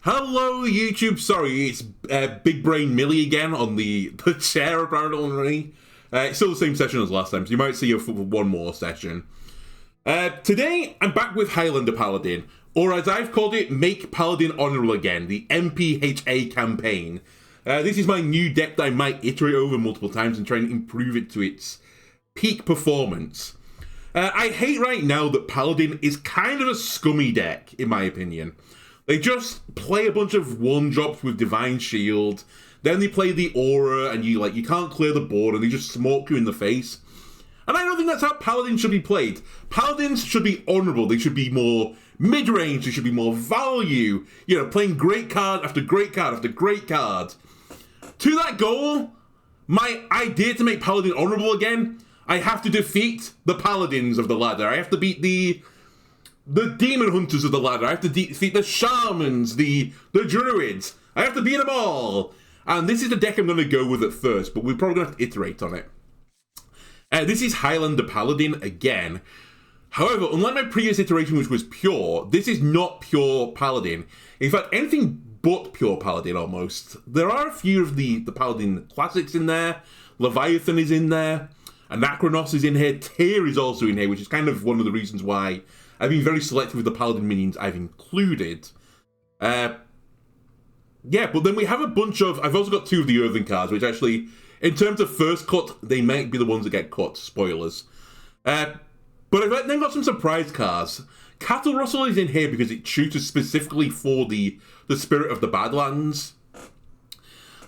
Hello, YouTube. Sorry, it's Big Brain Millie again on the chair, apparently. It's still the same session as last time, so you might see her for one more session. Today, I'm back with Highlander Paladin, or as I've called it, Make Paladin Honorable Again, the MPHA campaign. This is my new deck that I might iterate over multiple times and try and improve it to its peak performance. I hate right now that Paladin is kind of a scummy deck, in my opinion. They just play a bunch of one-drops with Divine Shield, then they play the Aura, and you can't clear the board, and they just smoke you in the face. And I don't think that's how Paladins should be played. Paladins should be honourable, they should be more mid-range, they should be more value, playing great card after great card after great card. To that goal, my idea to make Paladin honourable again, I have to defeat the Paladins of the ladder. I have to beat the Demon Hunters of the ladder. I have to defeat the Shamans, the Druids. I have to beat them all. And this is the deck I'm going to go with at first, but we're probably going to have to iterate on it. This is Highlander Paladin again. However, unlike my previous iteration, which was pure, this is not pure Paladin. In fact, anything but pure Paladin, almost. There are a few of the Paladin classics in there. Leviathan is in there. Anachronos is in here. Tyr is also in here, which is kind of one of the reasons why I've been very selective with the Paladin minions I've included. Yeah, but then we have a bunch of... I've also got two of the Earthen cards, which actually, in terms of first cut, they might be the ones that get cut. Spoilers. But I've then got some surprise cards. Cattle Rustle is in here because it tutors specifically for the Spirit of the Badlands.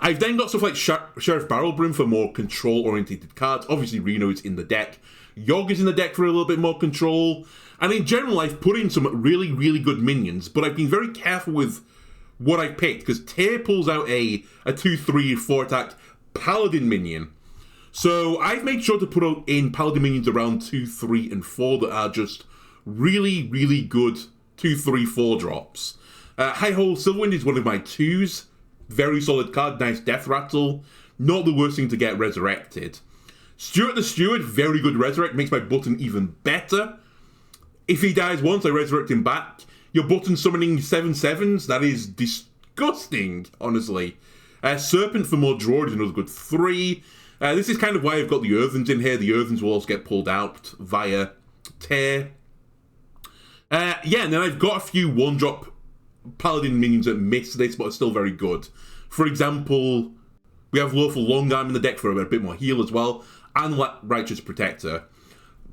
I've then got stuff like Sheriff Barrelbrim for more control-oriented cards. Obviously, Reno is in the deck. Yogg is in the deck for a little bit more control. And in general, I've put in some really, really good minions, but I've been very careful with what I've picked, because Tyr pulls out a 2/3 4-attack Paladin minion. So I've made sure to put in Paladin minions around 2, 3, and 4 that are just really, really good 2, 3, 4 drops. Ho Silverwing is one of my 2s. Very solid card, nice death rattle. Not the worst thing to get resurrected. Stuart the Steward, very good resurrect, makes my button even better. If he dies once, I resurrect him back. Your button summoning 7/7s, that is disgusting, honestly. Serpent for more draw is another good 3. This is kind of why I've got the Earthens in here. The Earthens will also get pulled out via Tyr. Yeah, and then I've got a few one-drop Paladin minions that miss this, but are still very good. For example, we have Lawful Longarm in the deck for a bit more heal as well, and Righteous Protector.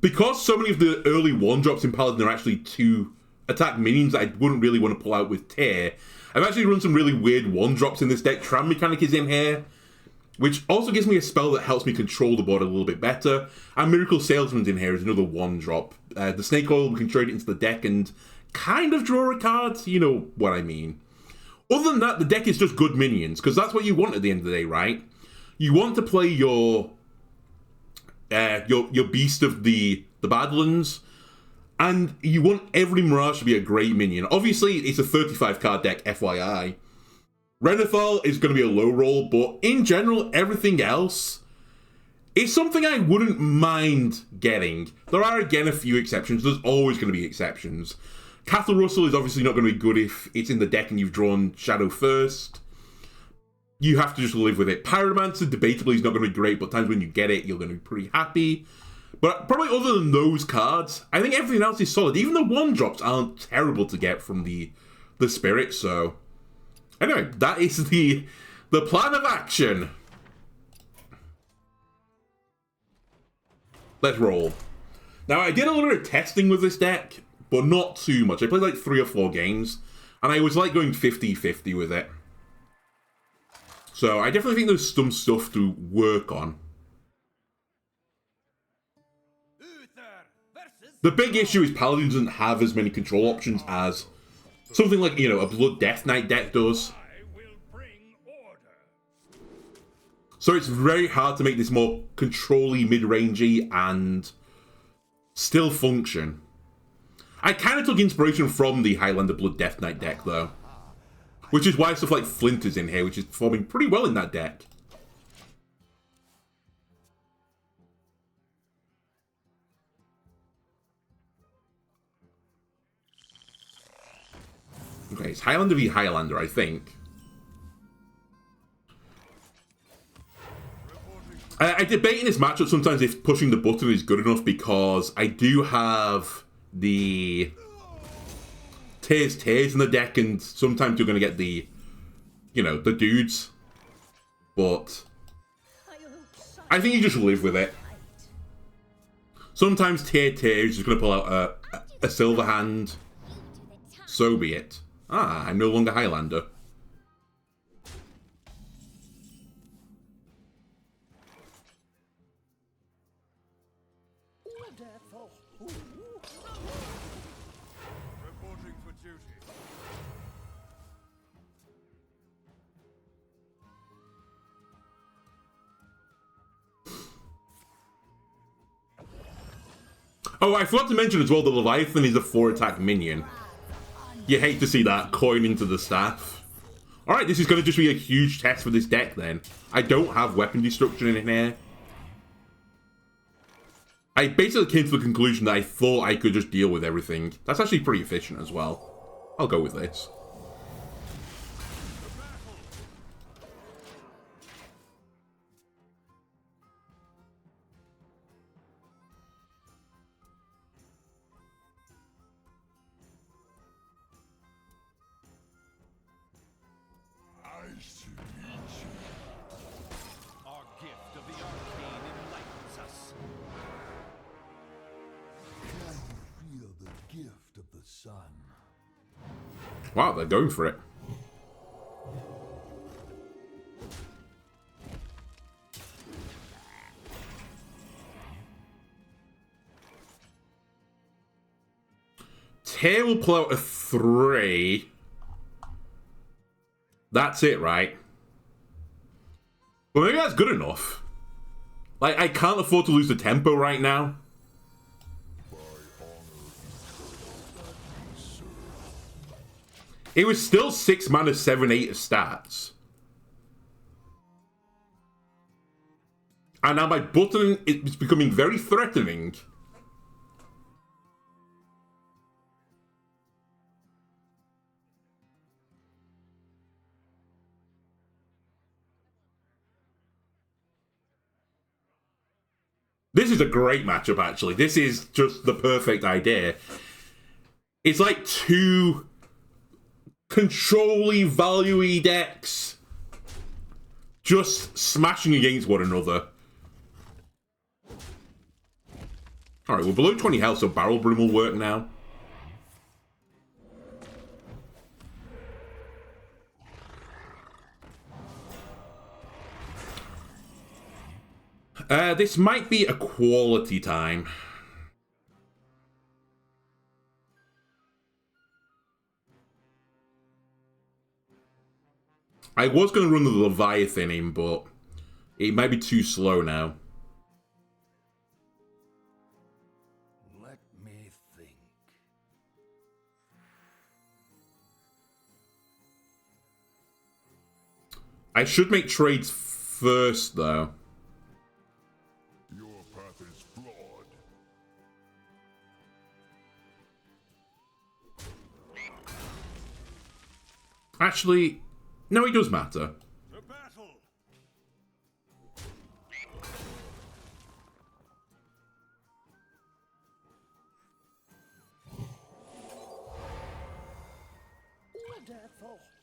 Because so many of the early one-drops in Paladin are actually 2-attack minions that I wouldn't really want to pull out with Tyr, I've actually run some really weird one-drops in this deck. Tram Mechanic is in here, which also gives me a spell that helps me control the board a little bit better. And Miracle Salesman's in here is another one-drop. The Snake Oil, we can trade it into the deck and kind of draw a card. You know what I mean. Other than that, the deck is just good minions, because that's what you want at the end of the day, right? You want to play your Beast of the Badlands, and you want every Mirage to be a great minion. Obviously, it's a 35-card deck, FYI. Renathal is going to be a low roll, but in general, everything else is something I wouldn't mind getting. There are, again, a few exceptions. There's always going to be exceptions. Cattle Rustle is obviously not going to be good if it's in the deck and you've drawn Shadow first. You have to just live with it. Pyromancer, debatably, is not going to be great, but times when you get it, you're going to be pretty happy. But probably other than those cards, I think everything else is solid. Even the one-drops aren't terrible to get from the Spirit, so... Anyway, that is the plan of action. Let's roll. Now, I did a little bit of testing with this deck, but not too much. I played like 3 or 4 games, and I was like going 50-50 with it. So I definitely think there's some stuff to work on. The big issue is Paladin doesn't have as many control options as something like, a Blood Death Knight deck does. So it's very hard to make this more control-y, mid-rangey, and still function. I kind of took inspiration from the Highlander Blood Death Knight deck, though. Which is why stuff like Flint is in here, which is performing pretty well in that deck. Okay, it's Highlander v Highlander, I think. I debate in this matchup sometimes if pushing the button is good enough because I do have the Tears in the deck, and sometimes you're going to get the, you know, the dudes. But I think you just live with it. Sometimes Tears is just going to pull out a silver hand. So be it. Ah, I'm no longer Highlander. Reporting for duty. Oh, I forgot to mention as well, the Leviathan is a 4-attack minion. You hate to see that coin into the staff. Alright, this is going to just be a huge test for this deck then. I don't have weapon destruction in here. I basically came to the conclusion that I thought I could just deal with everything. That's actually pretty efficient as well. I'll go with this. Our gift of the arcane enlightens us. Can you feel the gift of the sun? Wow, they're going for it. Tear will pull out a 3. That's it, right? Well, maybe that's good enough. Like, I can't afford to lose the tempo right now. It was still 6 mana, 7/8 of stats. And now my button is becoming very threatening. This is a great matchup, actually. This is just the perfect idea. It's like two control-y, value-y decks just smashing against one another. Alright, we're below 20 health, so Barrel Brim will work now. This might be a quality time. I was going to run the Leviathan in, but it might be too slow now. Let me think. I should make trades first, though. Your path is flawed. Actually, no, it does matter. To battle.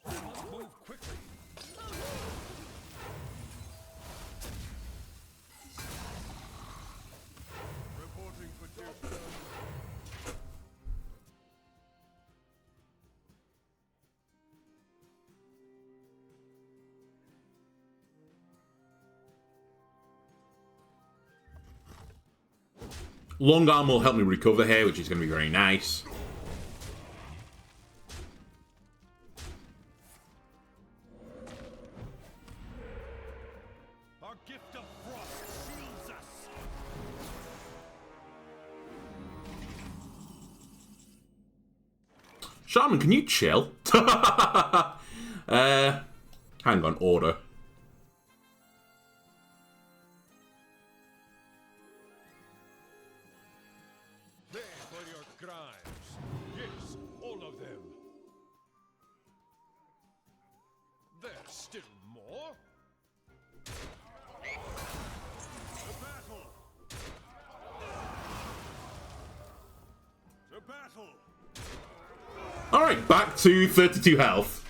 Must move quickly. Reporting for duty. Long Arm will help me recover here, which is going to be very nice. Our gift of frost shields us. Shaman, can you chill? Hang on, order. There for your crimes. Yes, all of them. Still more? To battle! To battle! Alright, back to 32 health.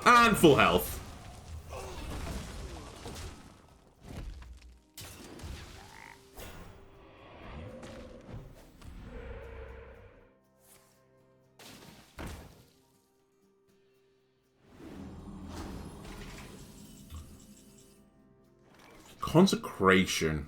And full health. Consecration.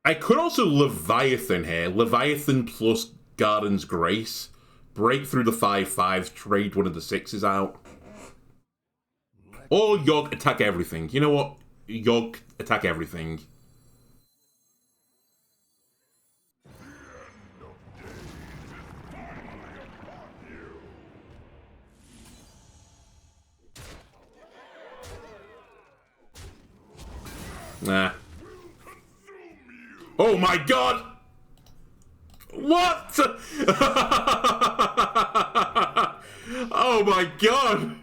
I could also Leviathan here. Leviathan plus Garden's Grace. Break through the 5/5s, trade one of the 6s out. Or Yogg, attack everything. You know what? Yogg, attack everything. Nah. Oh my god! What? Oh my god!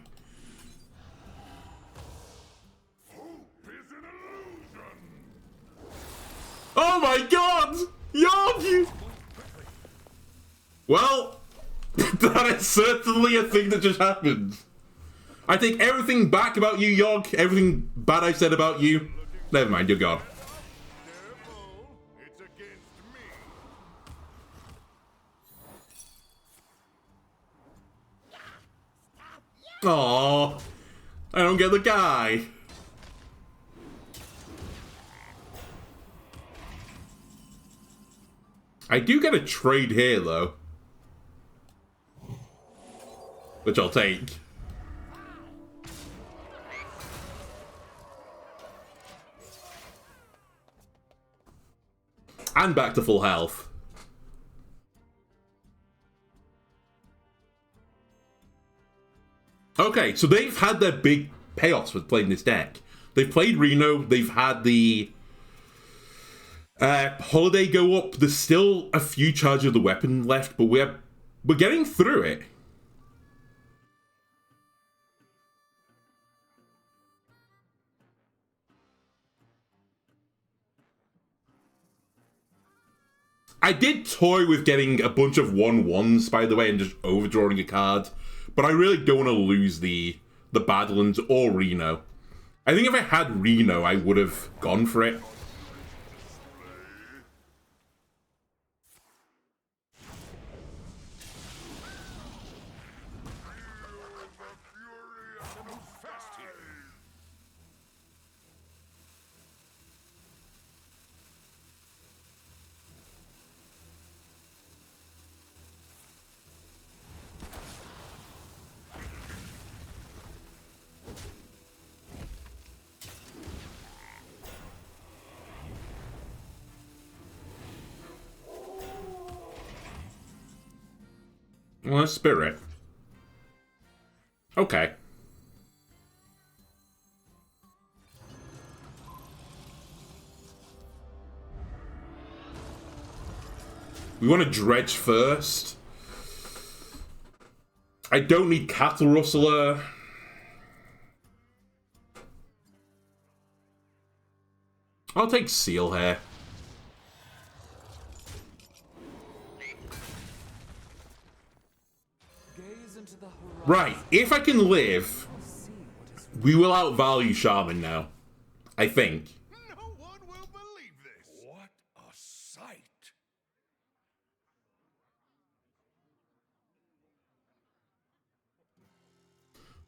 Oh my god! Yogg! Well, that is certainly a thing that just happened. I take everything back about you, Yogg. Everything bad I said about you. Never mind, you're gone. Careful, it's against me. Aww. I don't get the guy. I do get a trade here, though. Which I'll take. And back to full health. Okay, so they've had their big payoffs with playing this deck. They've played Reno, they've had the Holiday go up. There's still a few charges of the weapon left, but we're getting through it. I did toy with getting a bunch of 1/1s, by the way, and just overdrawing a card. But I really don't want to lose the Badlands or Reno. I think if I had Reno, I would have gone for it. Well, Spirit. Okay. We want to dredge first. I don't need Cattle Rustler. I'll take Seal here. Right, if I can live, we will outvalue Shaman now. I think. No one will believe this. What a sight.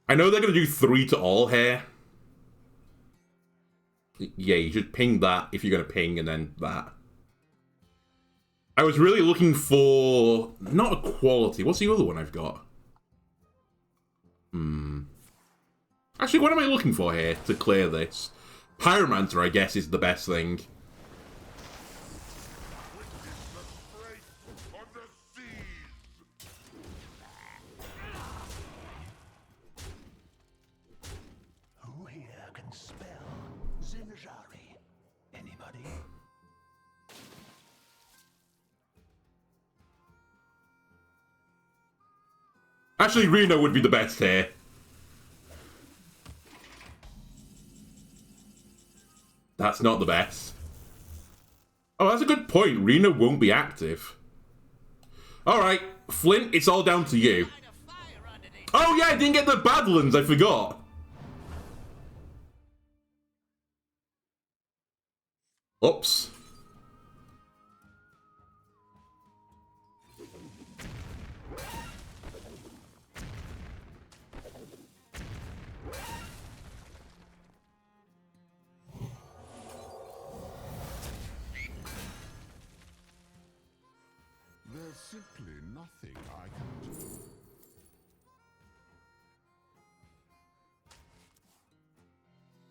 I know they're going to do 3 to all here. Yeah, you should ping that if you're going to ping, and then that. I was really looking for... not a quality. What's the other one I've got? Actually, what am I looking for here to clear this? Pyromancer, I guess, is the best thing. buddy. Actually, Reno would be the best here. That's not the best. Oh, that's a good point. Reno won't be active. Alright, Flint, it's all down to you. Oh yeah, I didn't get the Badlands, I forgot. Oops. There's simply nothing I can do.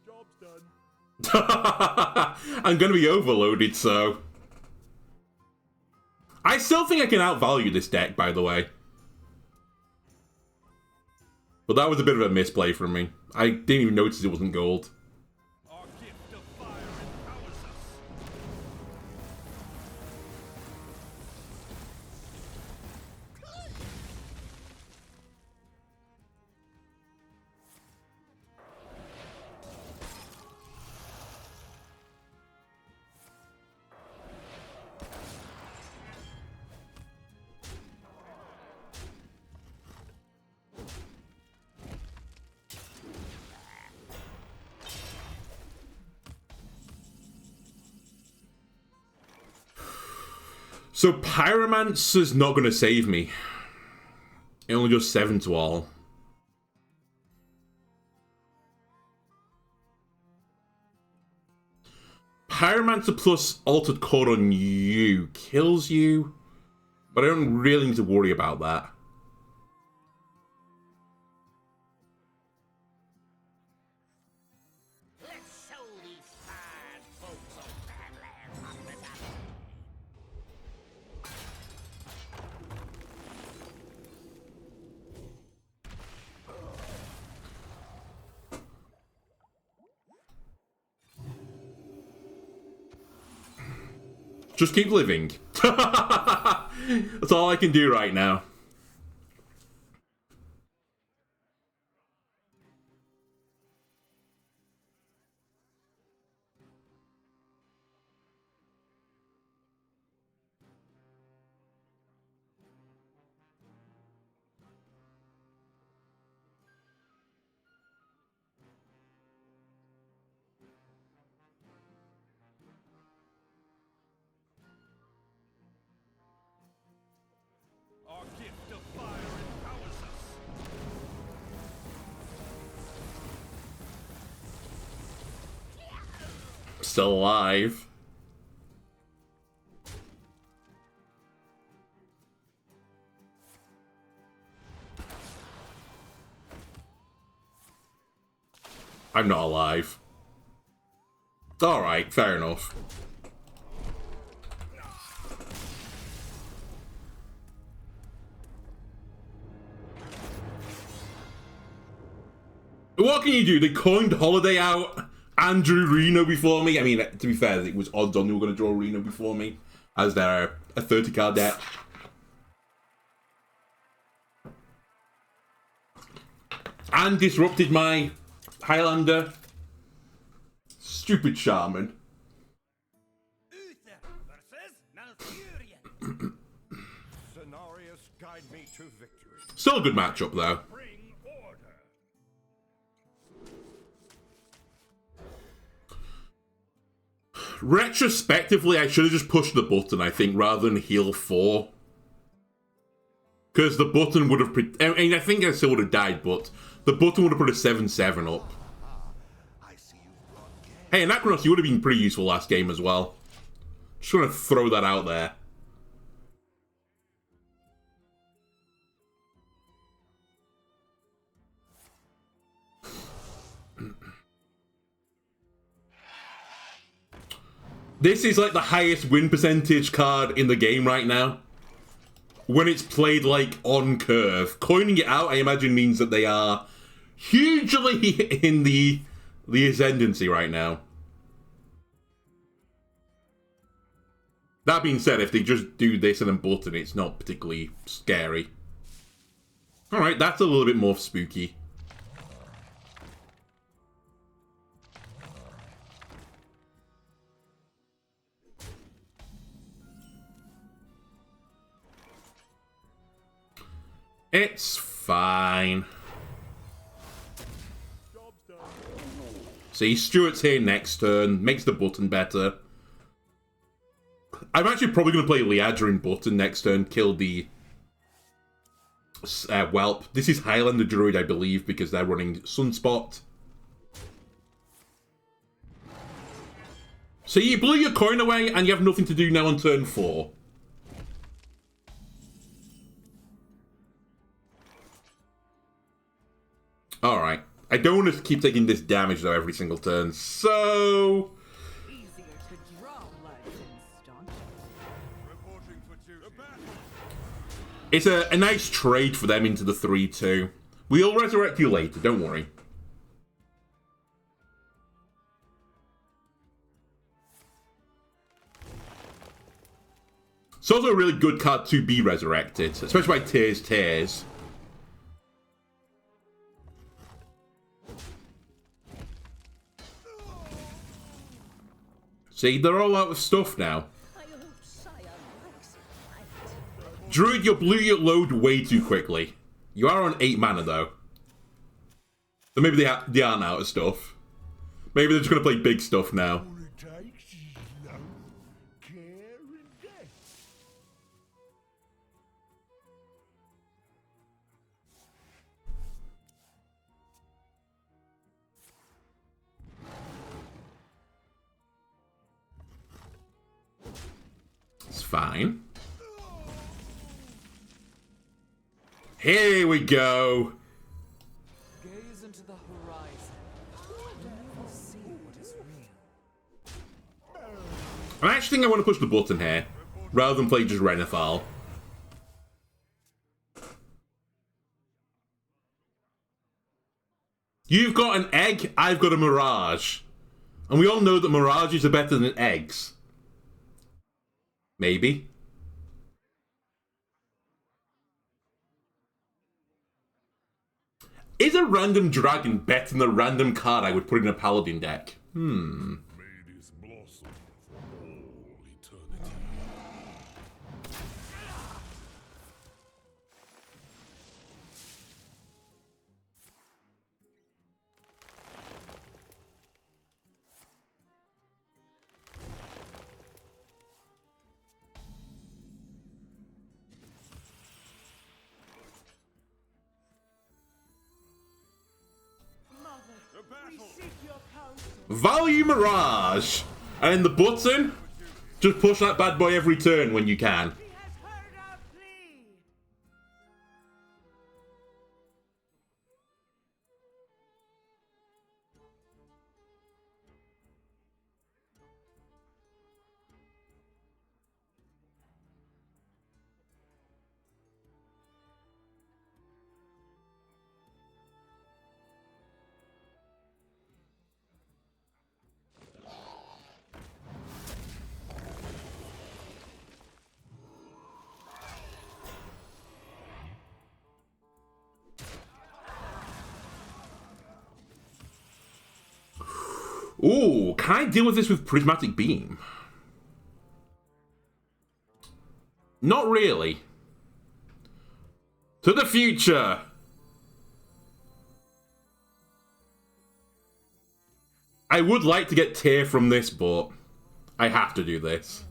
Job's done. I'm gonna be overloaded, so... I still think I can outvalue this deck, by the way. But that was a bit of a misplay from me. I didn't even notice it wasn't gold. Our gift of fire empowers us. So Pyromancer's not going to save me. It only does 7 to all. Pyromancer plus Altered Core on you kills you, but I don't really need to worry about that. Let's show these fine folks of Badland hospitality. Just keep living. That's all I can do right now. Our gift of fire empowers us. Still alive. I'm not alive. Alright, fair enough. What can you do? They coined Holiday out and drew Reno before me. I mean, to be fair, it was odds on they were going to draw Reno before me, as they're a 30-card deck. And disrupted my Highlander. Stupid Shaman. Uther versus Malfurion. Cenarius, guide me to victory. Still a good matchup, though. Bring order. Retrospectively, I should have just pushed the button, I think, rather than heal 4. Because the button would have... I mean, I think I still would have died, but the button would have put a 7-7 up. I see you brought game. Hey, Anachronos, you would have been pretty useful last game as well. Just gonna throw that out there. This is like the highest win percentage card in the game right now. When it's played like on curve. Coining it out, I imagine, means that they are hugely in the ascendancy right now. That being said, if they just do this and then button, it's not particularly scary. Alright, that's a little bit more spooky. It's fine. See, Stuart's here next turn, makes the button better. I'm actually probably going to play Liadrin button next turn, kill the Whelp. This is Highlander Druid, I believe, because they're running Sunspot. So you blew your coin away, and you have nothing to do now on turn 4. Alright. I don't want to keep taking this damage, though, every single turn, so... Easier to draw blood than staunch. Reporting for duty. It's a nice trade for them into the 3-2. We'll resurrect you later, don't worry. It's also a really good card to be resurrected, especially by Tears. See, they're all out of stuff now. Druid, you blew your load way too quickly. You are on 8 mana, though. So maybe they aren't out of stuff. Maybe they're just going to play big stuff now. All it takes is love, care, and death. It's fine. Here we go. Gaze into the horizon. Never see what is real. I actually think I want to push the button here, rather than play just Renethal. You've got an egg, I've got a Mirage. And we all know that Mirages are better than eggs. Maybe. Is a random dragon better than a random card I would put in a Paladin deck? May this blossom for all eternity. Value Mirage! And in the button, just push that bad boy every turn when you can. He has heard our plea. Ooh, can I deal with this with Prismatic Beam? Not really. To the future! I would like to get Tear from this, but I have to do this.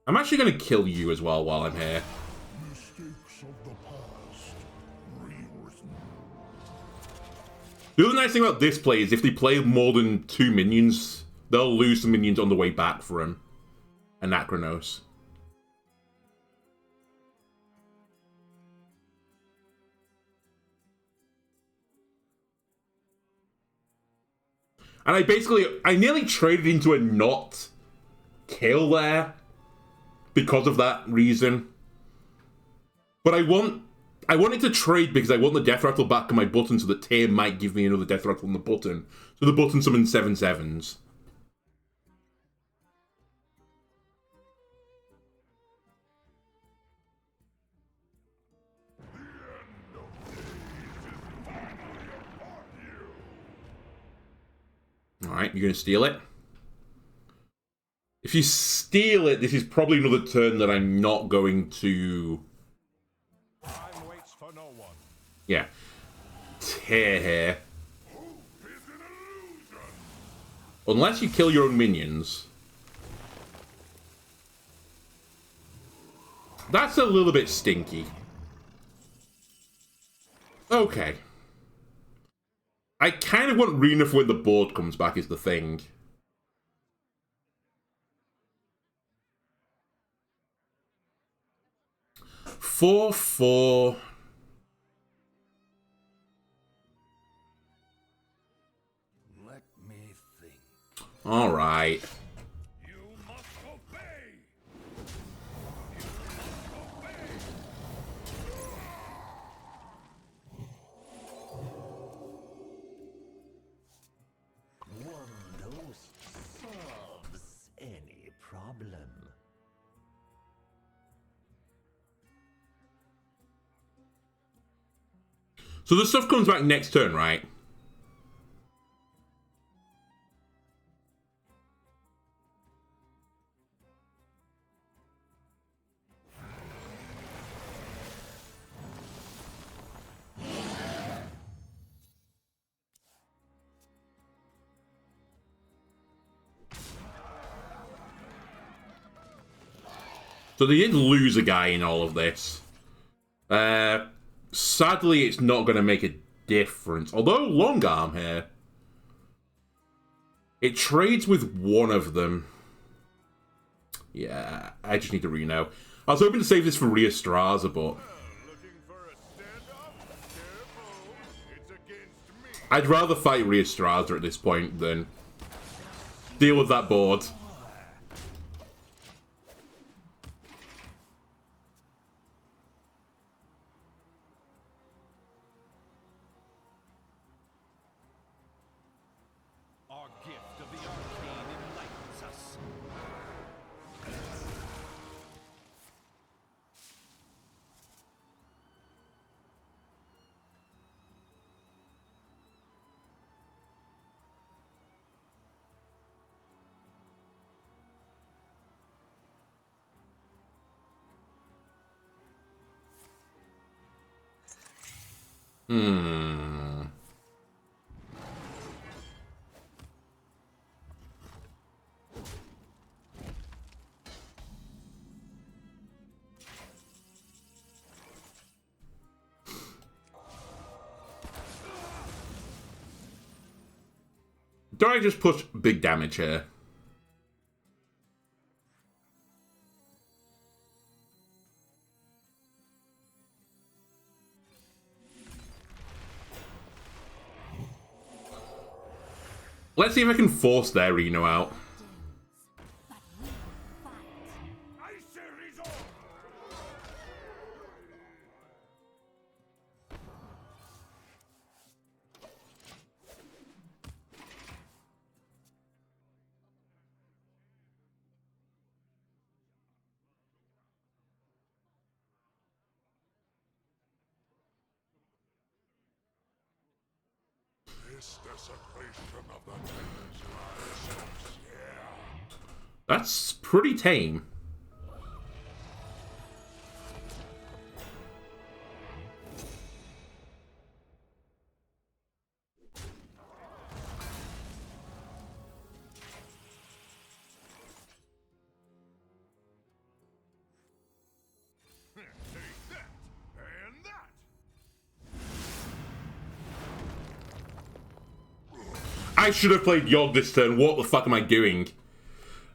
I'm actually going to kill you as well while I'm here. Mistakes of the past, rewritten. The other nice thing about this play is if they play more than 2 minions, they'll lose some minions on the way back for him. Anachronos. And I nearly traded into a not kill there because of that reason. But I wanted to trade because I want the Death Rattle back on my button so that Tear might give me another Death Rattle on the button. So the button summons 7/7s. Alright, you're going to steal it. If you steal it, this is probably another turn that I'm not going to... Time waits for no one. Yeah. Tear here. Unless you kill your own minions. That's a little bit stinky. Okay. I kind of want Rena for when the board comes back is the thing. Four. Let me think. All right. You must obey. One dose solves any problem. So the stuff comes back next turn, right? So they did lose a guy in all of this. Sadly, it's not going to make a difference. Although, long arm here. It trades with one of them. Yeah, I just need to reno. I was hoping to save this for Rhea Straza, but... Looking for a standoff? Careful, it's against me. I'd rather fight Rhea Straza at this point than deal with that board. Our gift of the arcane enlightens us. Do I just push big damage here? Let's see if I can force their Reno out. I say resolve. This desecration of the Thames lies here. That's pretty tame. Take that and that. I should have played Yogg this turn. What the fuck am I doing?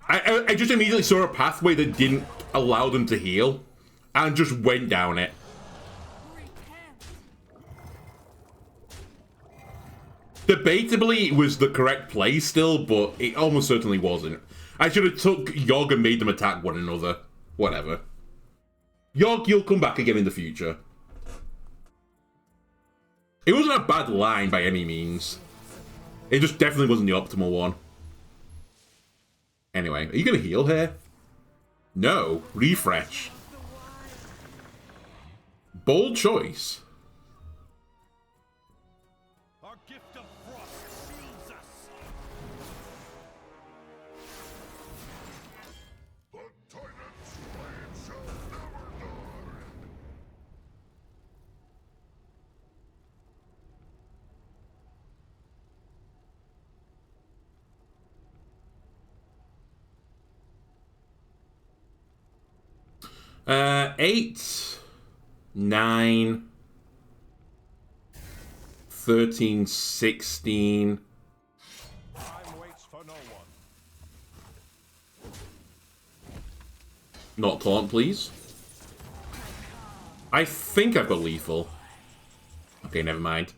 I just immediately saw a pathway that didn't allow them to heal, and just went down it. Debatably, it was the correct play still, but it almost certainly wasn't. I should have took Yogg and made them attack one another. Whatever. Yogg, you'll come back again in the future. It wasn't a bad line by any means. It just definitely wasn't the optimal one. Anyway, are you going to heal here? No. Refresh. Bold choice. Our gift of frost shields us. 8, 9, 13, 16. Time waits for no one. Not taunt, please. I think I've got lethal. Okay, never mind.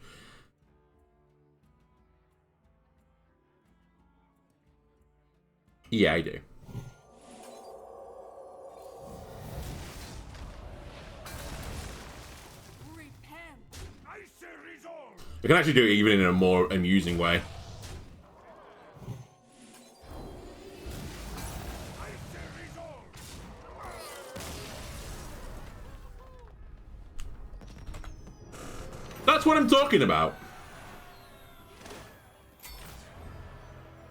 Yeah, I do. I can actually do it even in a more amusing way. That's what I'm talking about.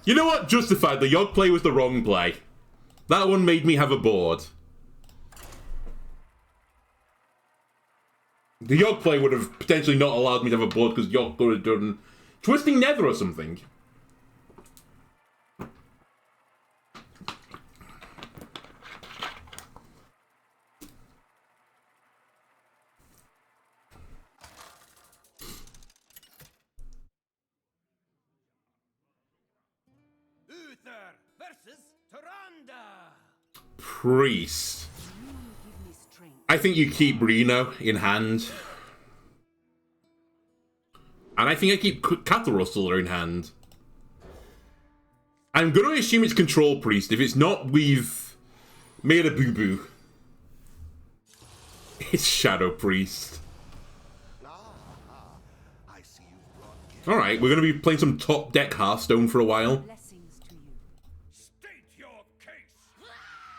You know what? Justified. The Yogg play was the wrong play. That one made me have a board. The Yogg play would have potentially not allowed me to have a board because Yogg could have done Twisting Nether or something. Uther versus Tyrande. Priest. I think you keep Reno in hand. And I think I keep Cattle Rustler in hand. I'm going to assume it's Control Priest. If it's not, we've made a boo-boo. It's Shadow Priest. Alright, we're going to be playing some top deck Hearthstone for a while.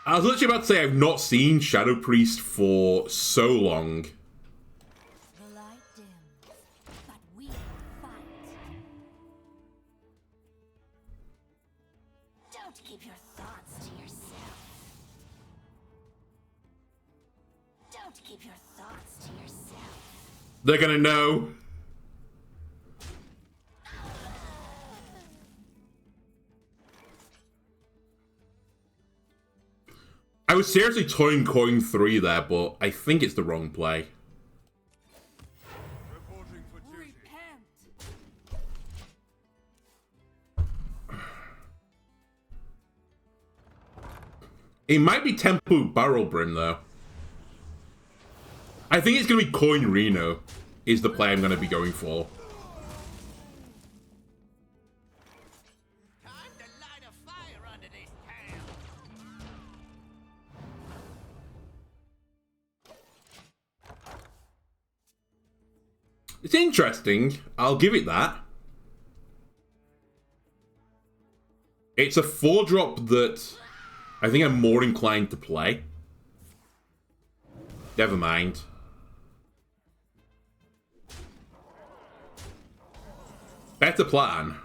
I was literally about to say I've not seen Shadow Priest for so long. The light dims, but we fight. Don't keep your thoughts to yourself. Don't keep your thoughts to yourself. They're gonna know. I was seriously toying coin 3 there, but I think it's the wrong play. Reporting for duty. It might be Tempo Barrel Brim, though. I think it's going to be Coin Reno, is the play I'm going to be going for. Time to light a fire under this town. It's interesting. I'll give it that. It's a 4-drop that I think I'm more inclined to play. Never mind. Better plan.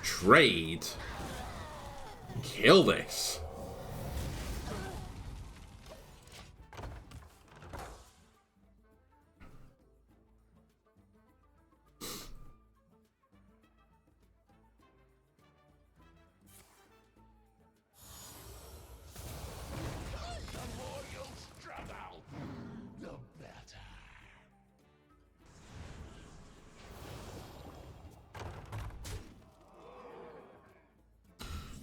Trade. Kill this.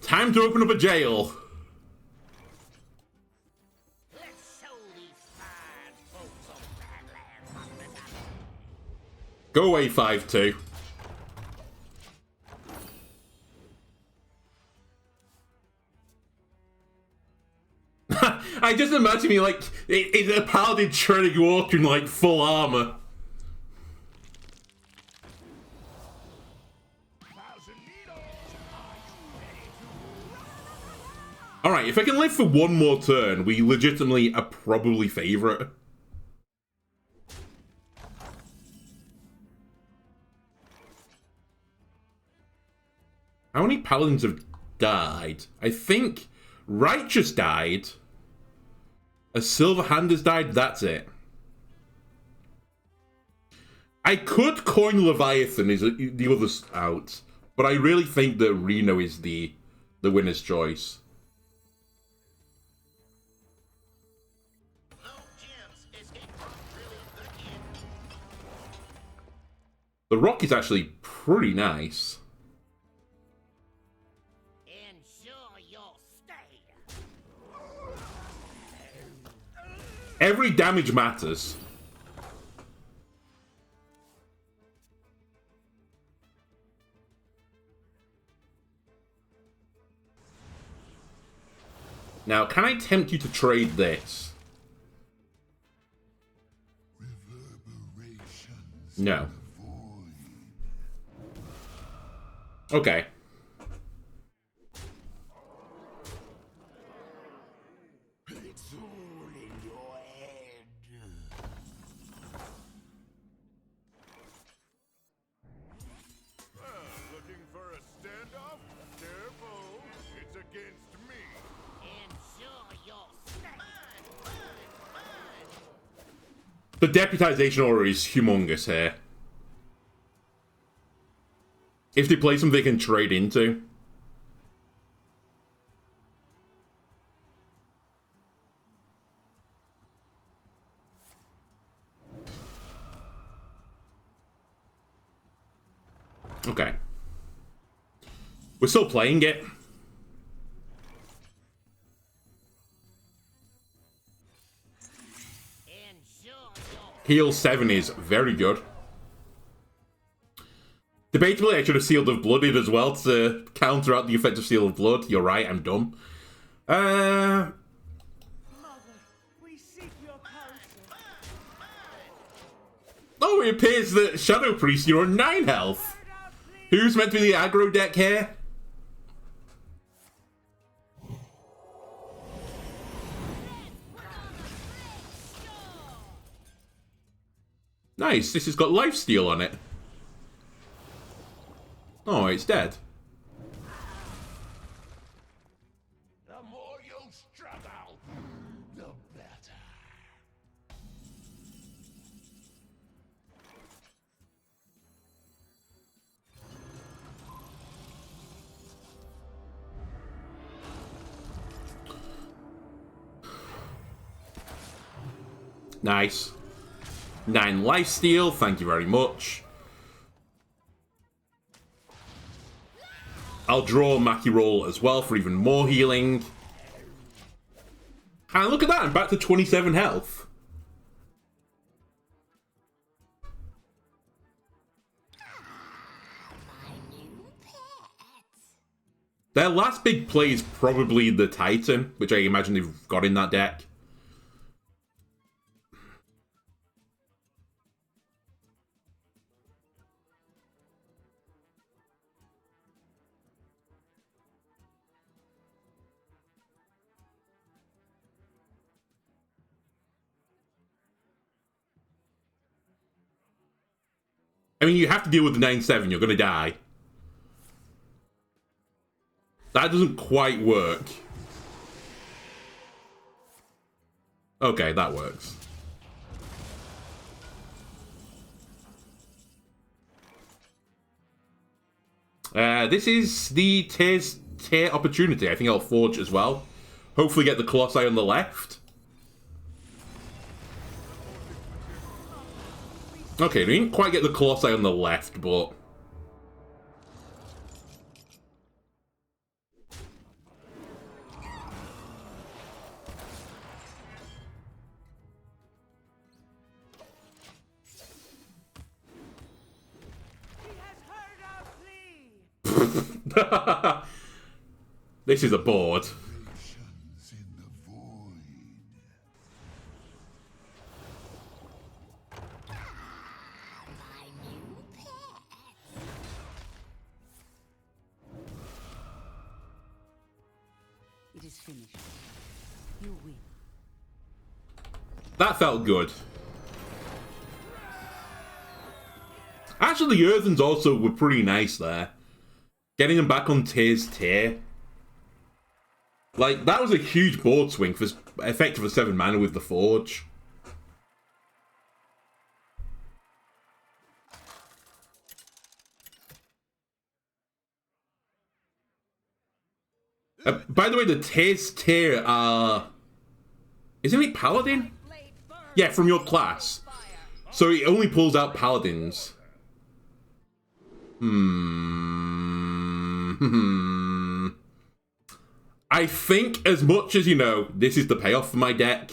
Time to open up a jail. Let's show these fine folks of Badlands hospitality. Go away, 5-2. I just imagine me like it's a paladin trying to walk in like full armor. Alright, if I can live for one more turn, we legitimately are probably favourite. How many paladins have died? I think Righteous died. A Silver Hand has died, that's it. I could coin Leviathan is the others out, but I really think that Reno is the winner's choice. The rock is actually pretty nice. Ensure you'll stay. Every damage matters. Now, can I tempt you to trade this? No. Okay. It's all in your head. Looking for a standoff? Careful, it's against me. Ensure you'll stay. The deputization order is humongous here. If they play something they can trade into. Okay. We're still playing it. Heal 7 is very good. Debatably, I should have Sealed of Blooded as well to counter out the effect of Seal of Blood. You're right, I'm dumb. Mother, we seek your counsel. Oh, it appears that Shadow Priest, you're on 9 health. Who's meant to be the aggro deck here? Nice, this has got lifesteal on it. Oh, it's dead. The more you struggle, the better. Nice. 9 lifesteal, thank you very much. I'll draw Maki roll as well for even more healing. And look at that, I'm back to 27 health. Their last big play is probably the Titan, which I imagine they've got in that deck. I mean, you have to deal with the 9/7, you're gonna die. That doesn't quite work. Okay, that works. This is the tier opportunity. I think I'll forge as well. Hopefully get the Colossi on the left. Okay, we didn't quite get the Colossi on the left, but... He has heard our plea. This is a board. Visions in the void. My new pet. It is finished. You win. That felt good. Actually, the Earthens also were pretty nice there. Getting them back on Tier's tier. Like, that was a huge board swing for effective for 7 mana with the Forge. By the way, the Tier's tier are... Isn't it Paladin? Yeah, from your class. So it only pulls out Paladins. I think as much as, you know, this is the payoff for my deck,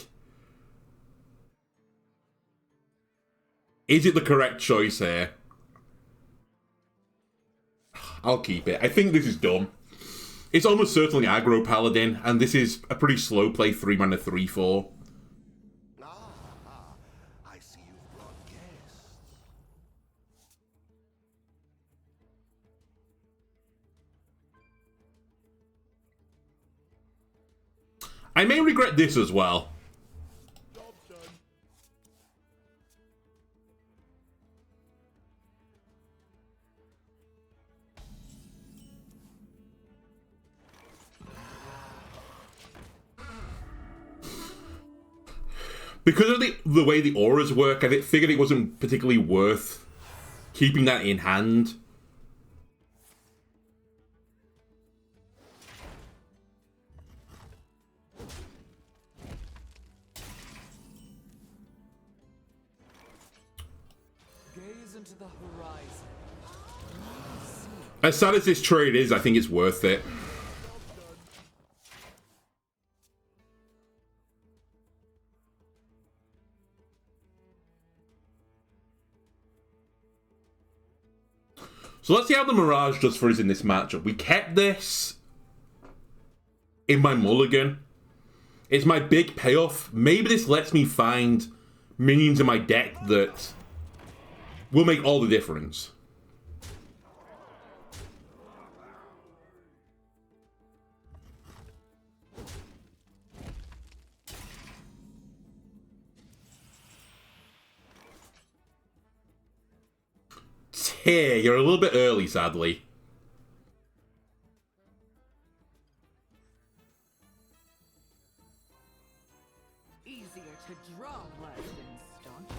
is it the correct choice here? I'll keep it. I think this is dumb. It's almost certainly aggro Paladin, and this is a pretty slow play 3-mana 3/4. I see you've brought guests. I may regret this as well. Because of the way the auras work, I figured it wasn't particularly worth keeping that in hand. Gaze into the horizon. As sad as this trade is, I think it's worth it. So let's see how the Mirage does for us in this matchup. We kept this in my mulligan. It's my big payoff. Maybe this lets me find minions in my deck that will make all the difference. Here, you're a little bit early, sadly. Easier to draw blood than staunch.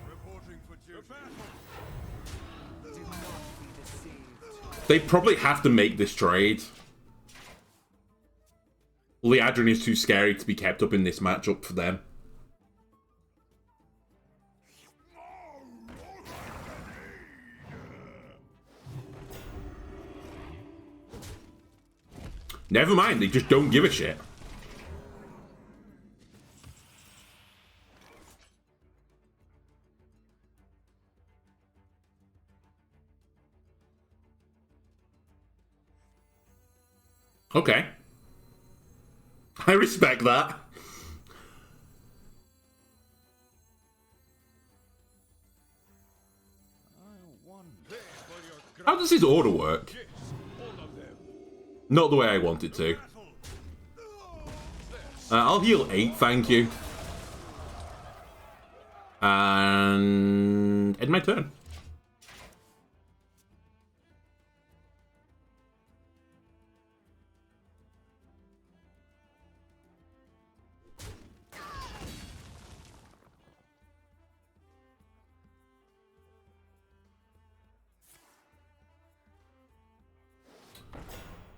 Reporting for duty. Do not be deceived. They probably have to make this trade. Liadrin is too scary to be kept up in this matchup for them. Never mind, they just don't give a shit. Okay. I respect that. How does his order work? Not the way I want it to. I'll heal 8, thank you. And end my turn.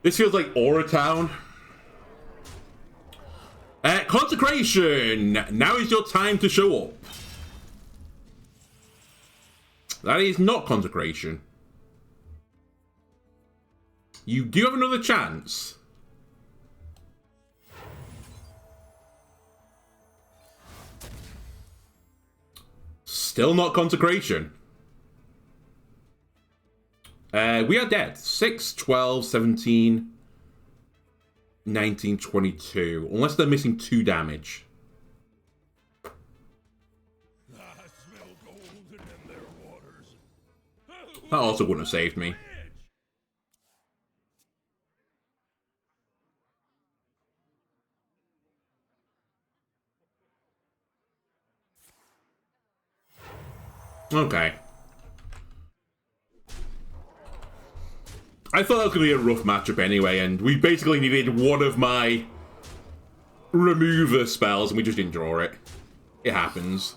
This feels like Aura Town. Consecration! Now is your time to show up. That is not Consecration. You do have another chance. Still not Consecration. We are dead. 6, 12, 17, 19, 22. Unless they're missing 2 damage. I smell golden in their waters. That also wouldn't have saved me. Okay. I thought that was going to be a rough matchup anyway, and we basically needed one of my remover spells, and we just didn't draw it. It happens.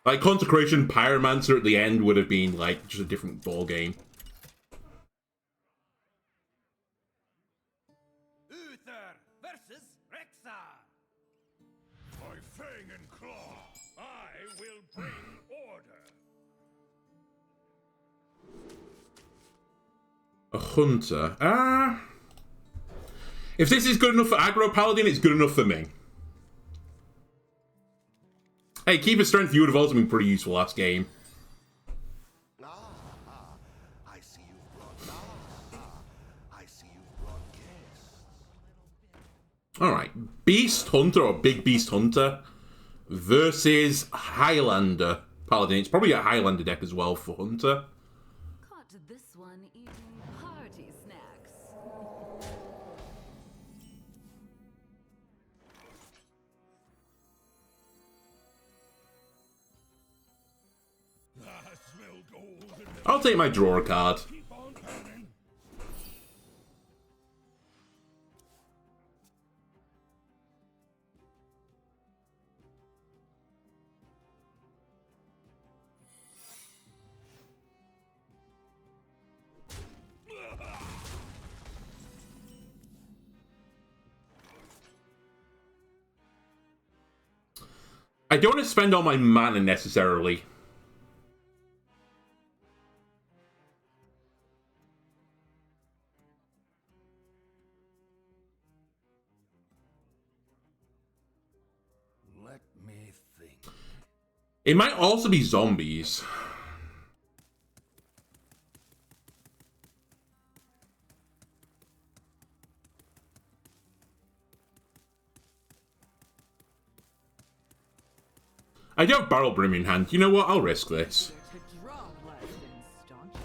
Like, Consecration, Pyromancer at the end would have been, like, just a different ball game. Uther versus Rexar. By fang and claw, I will bring order. A hunter. If this is good enough for aggro Paladin, it's good enough for me. Hey, Keeper Strength, you would have also been pretty useful last game. I see you've brought guests. Alright. Beast Hunter or Big Beast Hunter versus Highlander Paladin. It's probably a Highlander deck as well for Hunter. Caught this one eating party snacks. I smell gold and I'll take my drawer card. keep on coming. I don't want to spend all my mana necessarily. Let me think. It might also be zombies. I do have Barrel Brim in hand. You know what? I'll risk this. Easier to draw blood than staunch it.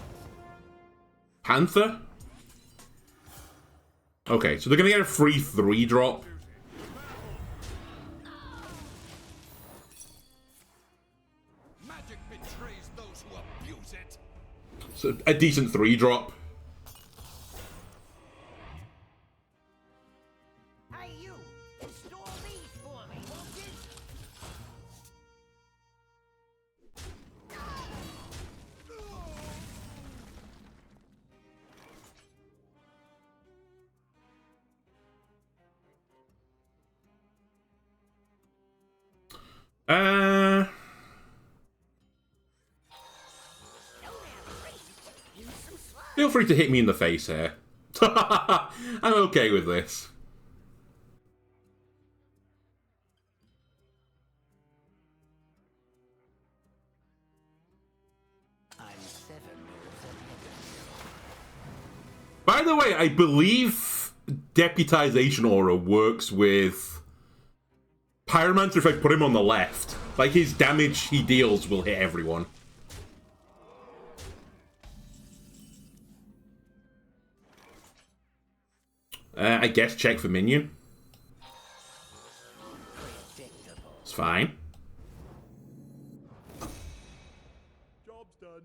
Panther? Okay, so they're gonna get a free 3-drop. Magic betrays those who abuse it. So a decent 3-drop. Hey, you! Store these for me, won't you? Feel free to hit me in the face here. I'm okay with this. I'm 7 moves ahead. By the way, I believe Deputization Aura works with Pyromancer if I put him on the left. Like, his damage he deals will hit everyone. I guess check for minion. It's fine. Job's done.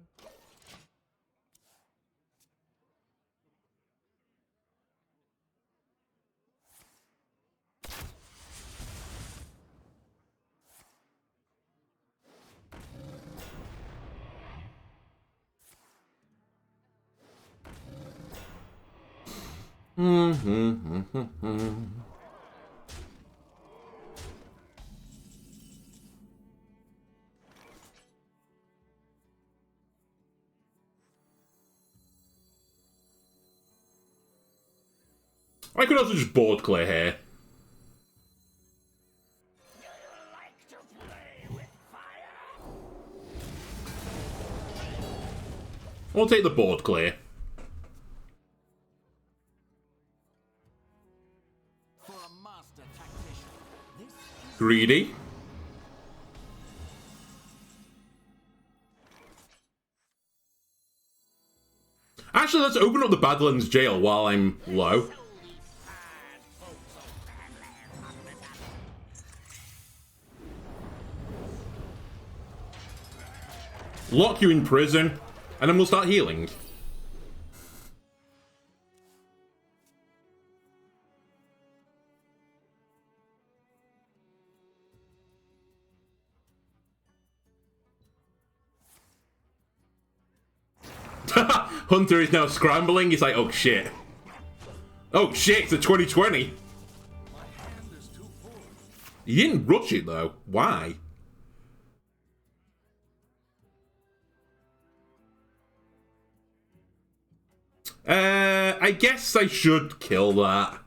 I could also just board clear here. Like to play with fire? I'll take the board clear. For a master tactician, this is Greedy. Actually, let's open up the Badlands jail while I'm low. Lock you in prison, and then we'll start healing. Hunter is now scrambling. He's like, oh shit. Oh shit, it's a 2020. He didn't rush it though. Why? I guess I should kill that.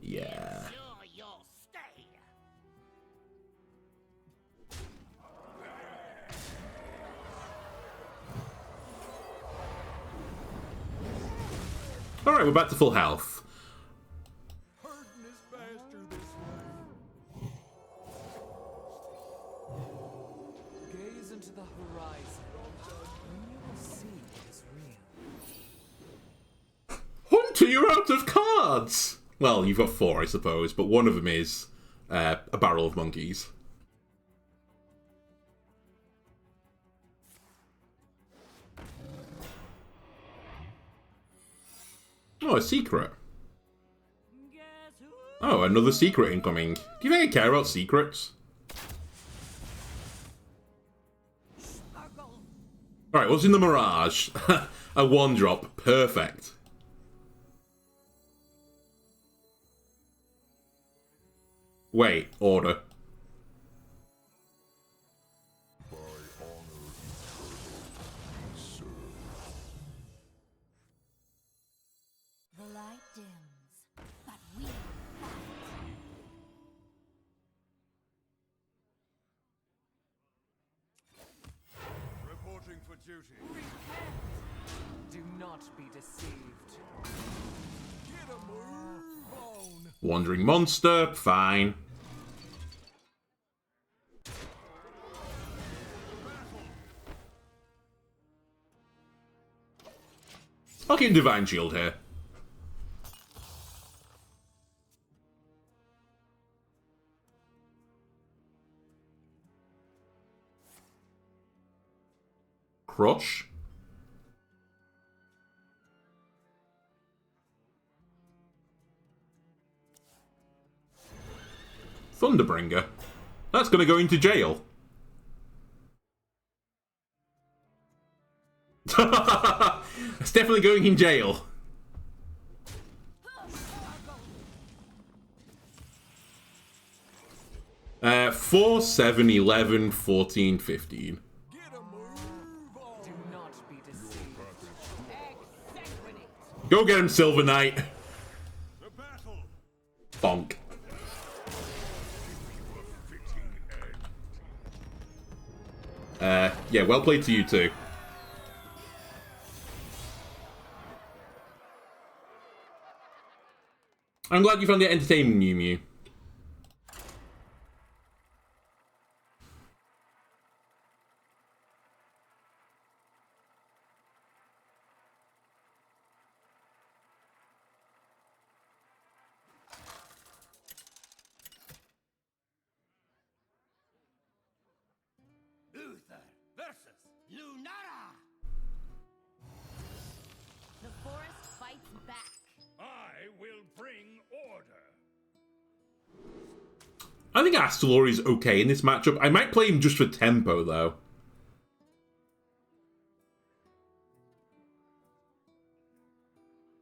Yeah. Sure you'll stay. Alright, we're back to full health. Herding is faster this way. Gaze into the horizon, and you will see what is real. Hunter, you're out of cards! Well, you've got 4, I suppose, but one of them is a barrel of monkeys. Oh, a secret. Oh, another secret incoming. Do you think I care about secrets? Alright, what's in the Mirage? A 1-drop. Perfect. Wait, order. By honor eternal we serve. The light dims, but we fight. Reporting for duty. Do not be deceived. Get a move on. Wandering monster, fine. I'll keep Divine Shield here. Crush. Thunderbringer. That's gonna go into jail. It's definitely going in jail. 4, 7, 11, 14, 15. Get a move on. Do not be deceived. Go get him, Silver Knight. The battle. Bonk. Yeah, well played to you too. I'm glad you found it entertaining, Mew Mew. Uther versus Lunara. The forest fights back. I will bring order. I think Astalor is okay in this matchup. I might play him just for tempo, though.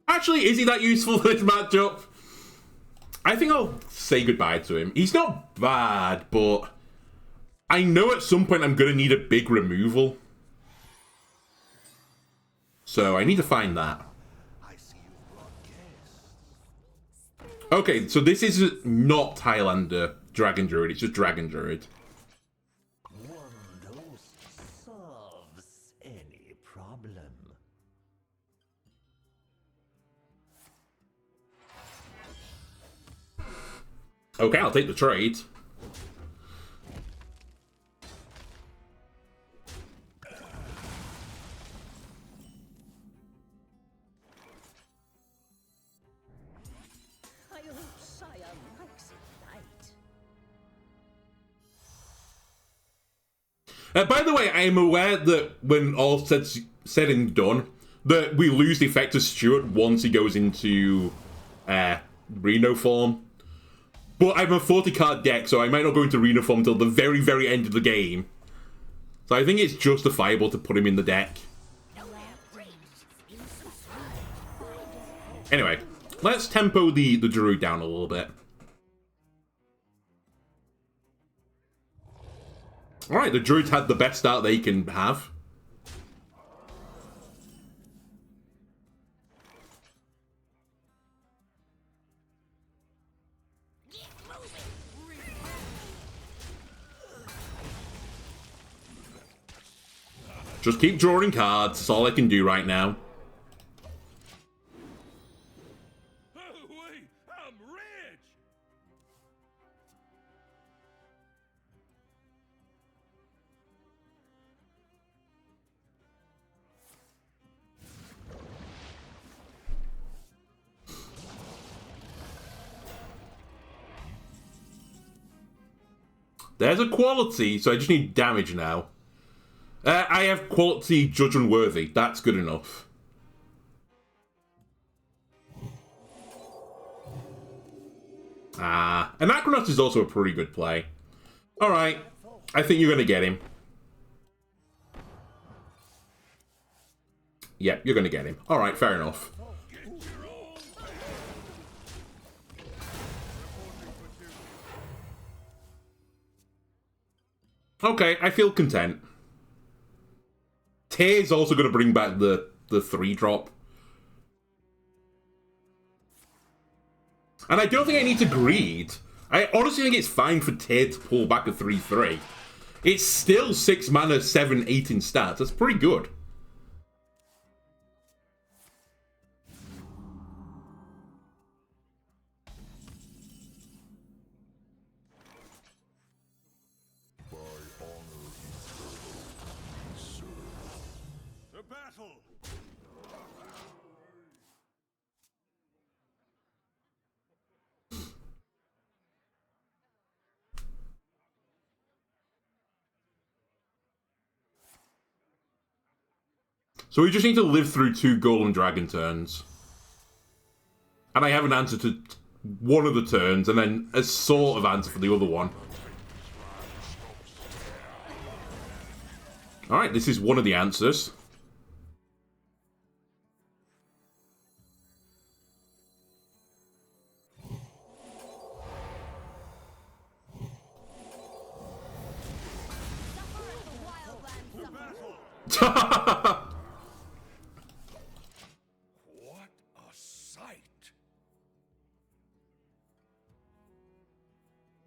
Actually, is he that useful for this matchup? I think I'll say goodbye to him. He's not bad, but I know at some point I'm going to need a big removal. So I need to find that. Okay, so this is not Highlander Dragon Druid, it's just Dragon Druid. One dose solves any problem. Okay, I'll take the trade. I hope Sire likes it right. By the way, I am aware that when all said and done, that we lose the effect of Stuart once he goes into Reno form. But I'm a 40-card deck, so I might not go into Reno form until the very, very end of the game. So I think it's justifiable to put him in the deck. Anyway, let's tempo the Druid down a little bit. Alright, the Druids had the best start they can have. Just keep drawing cards, that's all I can do right now. I'm rich! There's a quality, so I just need damage now. I have quality Judgment Worthy. That's good enough. Anachronos is also a pretty good play. Alright. I think you're going to get him. Yep, you're going to get him. Alright, fair enough. Okay, I feel content. Tear's also going to bring back the 3-drop. And I don't think I need to greed. I honestly think it's fine for Tear to pull back a 3-3. It's still 6 mana, 7-8 in stats. That's pretty good. So we just need to live through 2 Golem Dragon turns. And I have an answer to one of the turns, and then a sort of answer for the other one. Alright, this is one of the answers.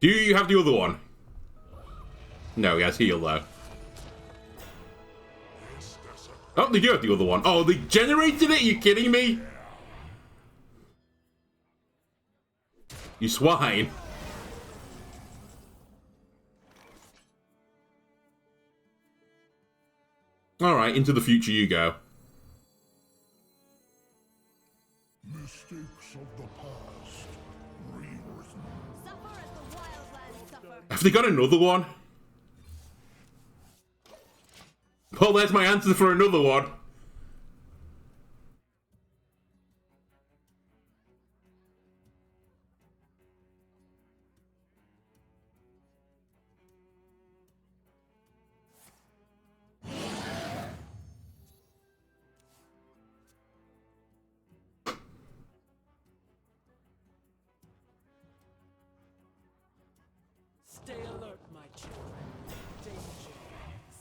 Do you have the other one? No, he has heal though. Oh, they do have the other one. Oh, they generated it? Are you kidding me? You swine. Alright, into the future you go. Mistakes of the past rewritten. Suffer as the wildlands suffer. Have they got another one? Well, there's my answer for another one. Stay alert, my children. Danger waits.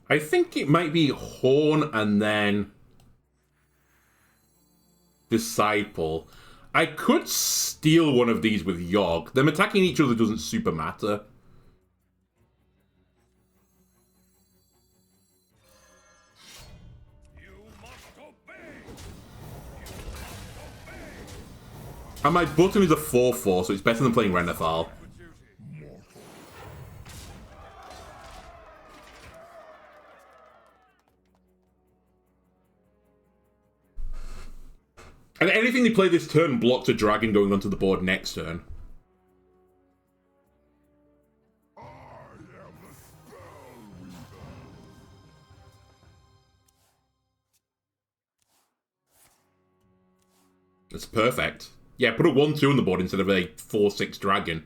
I think it might be Horn and then Disciple. I could steal one of these with Yogg. Them attacking each other doesn't super matter. You must obey! And my button is a 4/4, so it's better than playing Renethal. And anything they play this turn blocks a dragon going onto the board next turn. I am the spell weaver. That's perfect. Yeah, put a 1/2 on the board instead of a 4/6 dragon.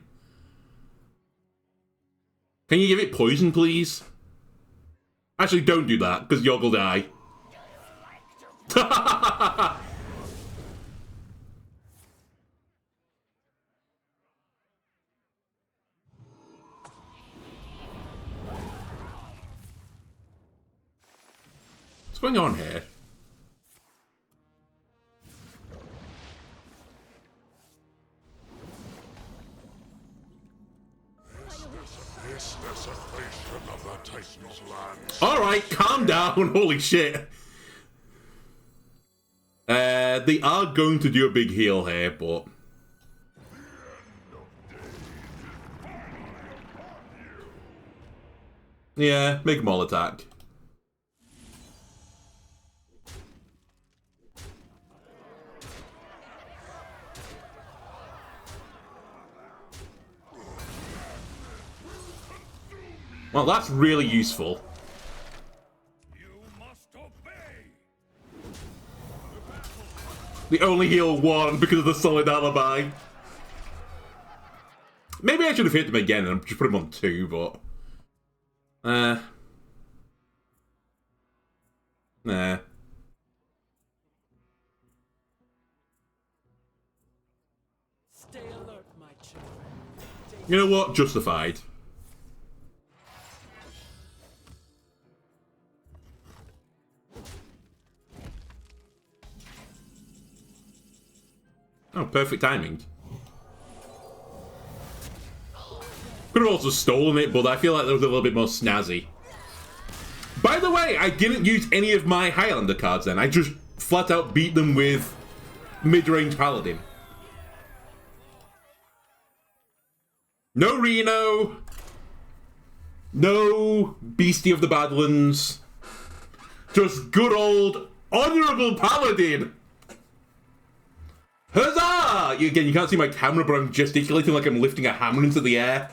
Can you give it poison, please? Actually, don't do that, because Yogg will die. What's going on here? This desecration of the Titan's lands. Alright, calm down. Holy shit. They are going to do a big heal here, but... yeah, make them all attack. Well, that's really useful. You must obey. The only heal 1 because of the solid alibi. Maybe I should have hit them again and just put him on 2, but... nah. Stay alert, my children. You know what? Justified. Oh, perfect timing. Could have also stolen it, but I feel like that was a little bit more snazzy. By the way, I didn't use any of my Highlander cards then. I just flat out beat them with mid-range Paladin. No Reno. No Beastie of the Badlands. Just good old honourable Paladin. Huzzah! Again, you can't see my camera, but I'm gesticulating like I'm lifting a hammer into the air.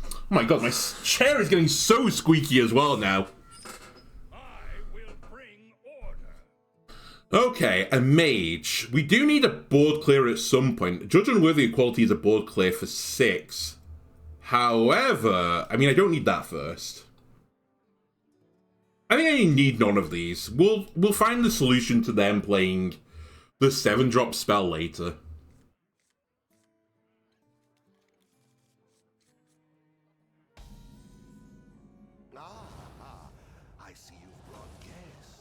Oh my god, my chair is getting so squeaky as well now. I will bring order. Okay, a mage. We do need a board clear at some point. Judge Unworthy Equality is a board clear for 6. However, I mean, I don't need that first. I think I need none of these. We'll find the solution to them playing the 7-drop spell later. I see you've brought guests.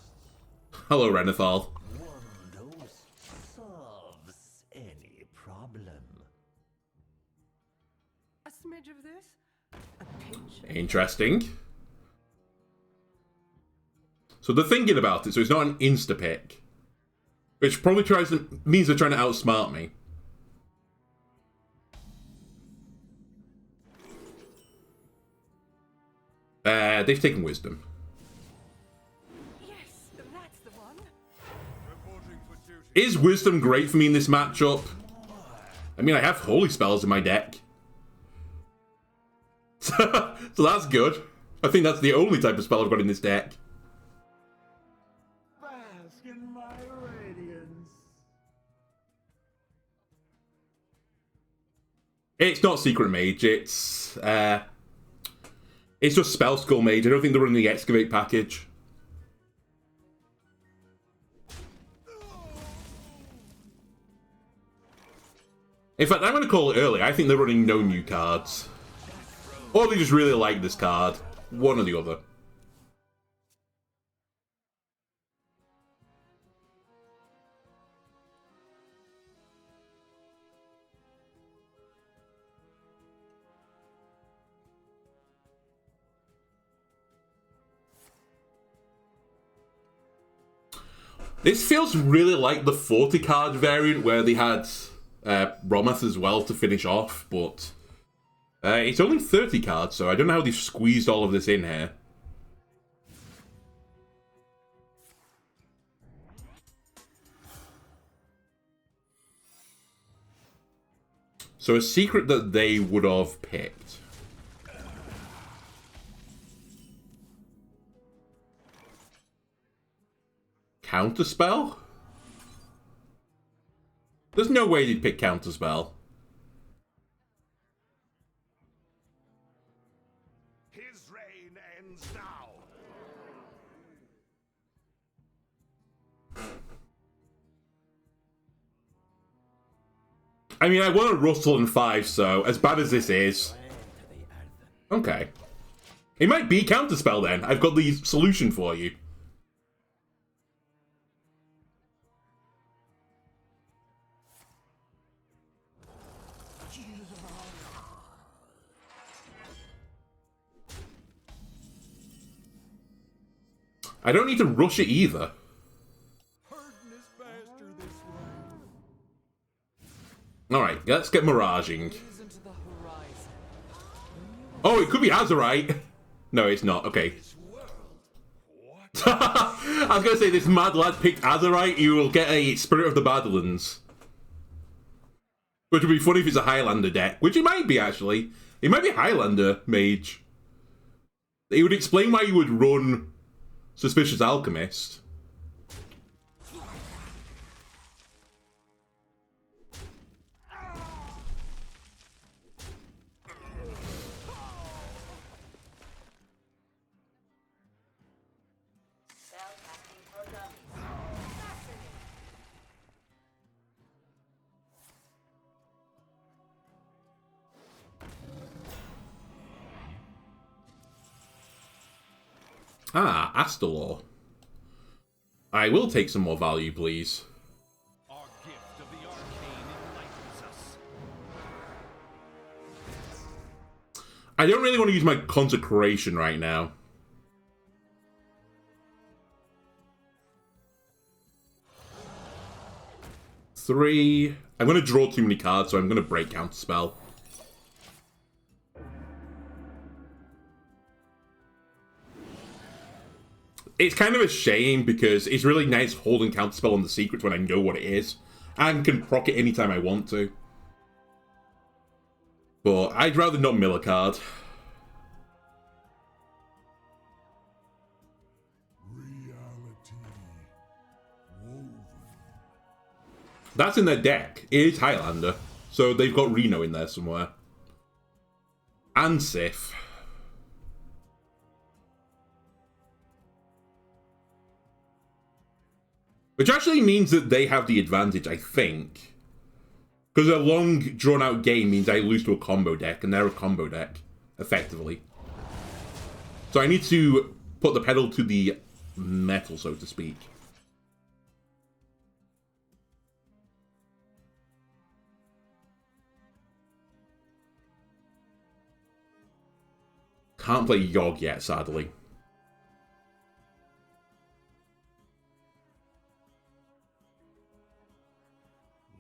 Hello, Renethal. One dose solves any problem. A smidge of this, a pinch of Interesting. So they're thinking about it, so it's not an insta-pick. Which probably means they're trying to outsmart me. They've taken wisdom. yes, that's the one. Reporting for duty. Is wisdom great for me in this matchup? I mean, I have holy spells in my deck. So that's good. I think that's the only type of spell I've got in this deck. Bask in my radiance. It's not Secret Mage, it's just Spell Skull Mage. I don't think they're running the Excavate package. In fact, I'm going to call it early. I think they're running no new cards. Or they just really like this card. One or the other. This feels really like the 40 card variant where they had Romath as well to finish off, but it's only 30 cards, so I don't know how they've squeezed all of this in here. So a secret that they would have picked. Counterspell? There's no way they'd pick Counterspell. His reign ends now. I mean, I want to rustle in 5, so as bad as this is... Okay. It might be Counterspell then. I've got the solution for you. I don't need to rush it either. Alright, let's get Miraging. Oh, it could be Azurite. No, it's not. Okay. I was going to say, this mad lad picked Azurite, you will get a Spirit of the Badlands. Which would be funny if it's a Highlander deck. Which it might be, actually. It might be Highlander Mage. It would explain why you would run Suspicious Alchemist. Ah, Astalor. I will take some more value, please. Our gift of the arcane enlightens us. I don't really want to use my Consecration right now. Three. I'm going to draw too many cards, so I'm going to break Counterspell. It's kind of a shame because it's really nice holding Counterspell on the secrets when I know what it is. And can proc it anytime I want to. But I'd rather not mill a card. Reality woven. That's in their deck. It is Highlander. So they've got Reno in there somewhere. And Sif. Which actually means that they have the advantage, I think. Because a long, drawn-out game means I lose to a combo deck, and they're a combo deck, effectively. So I need to put the pedal to the metal, so to speak. Can't play Yogg yet, sadly.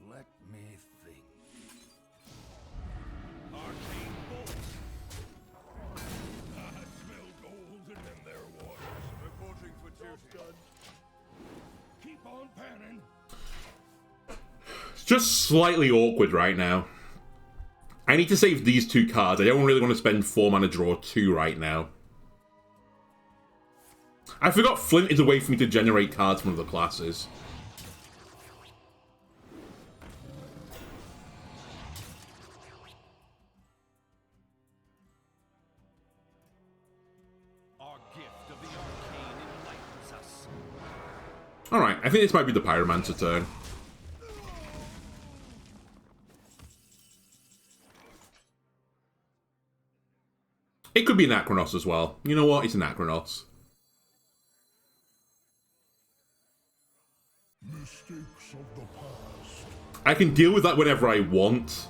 Let me think. Arcane bolt. I smell gold in their waters. Reporting for duty. Keep on panning. It's just slightly awkward right now. I need to save these two cards. I don't really want to spend 4 mana draw 2 right now. I forgot Flint is a way for me to generate cards from other classes. Our gift of the arcane enlightens us. Alright, I think this might be the Pyromancer turn. It could be an Akronos as well. You know what? It's an Akronos. Mistakes of the past. I can deal with that whenever I want.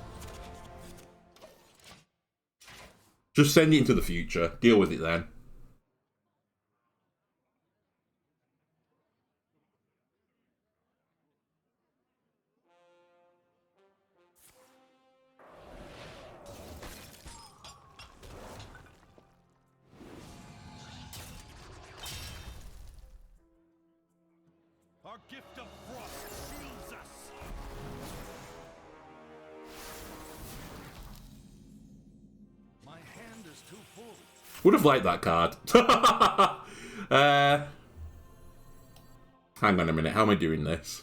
Just send it into the future. Deal with it then. Our gift of frost shields us. My hand is too full. Would have liked that card. Hang on a minute, how am I doing this?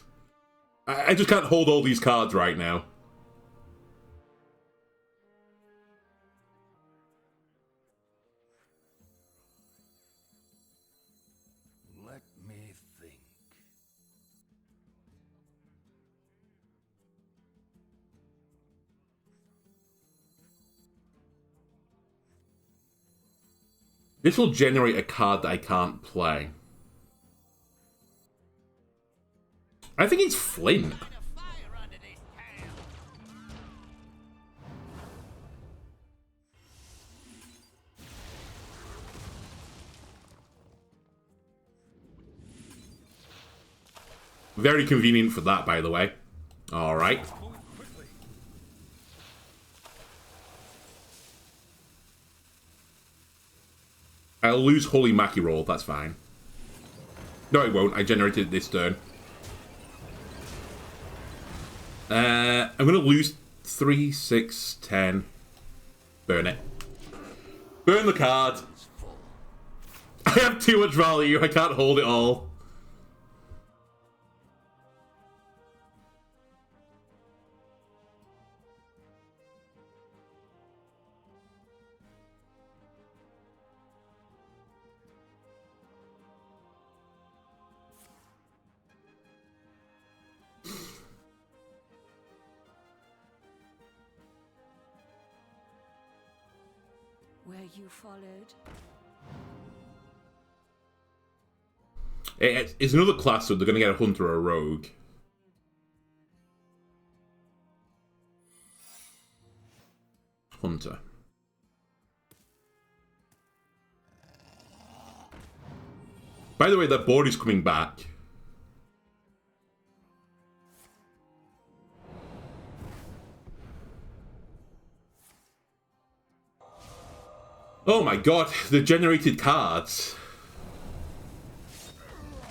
I just can't hold all these cards right now. Let me think. This will generate a card that I can't play. I think it's Flint. Very convenient for that, by the way. Alright. I'll lose Holy Maki roll, that's fine. No, it won't. I generated it this turn. I'm going to lose 3, 6, 10. Burn it. Burn the card. I have too much value. I can't hold it all. Were you followed? It's another class, so they're going to get a hunter or a rogue. Hunter. By the way, that board is coming back. Oh my god, the generated cards.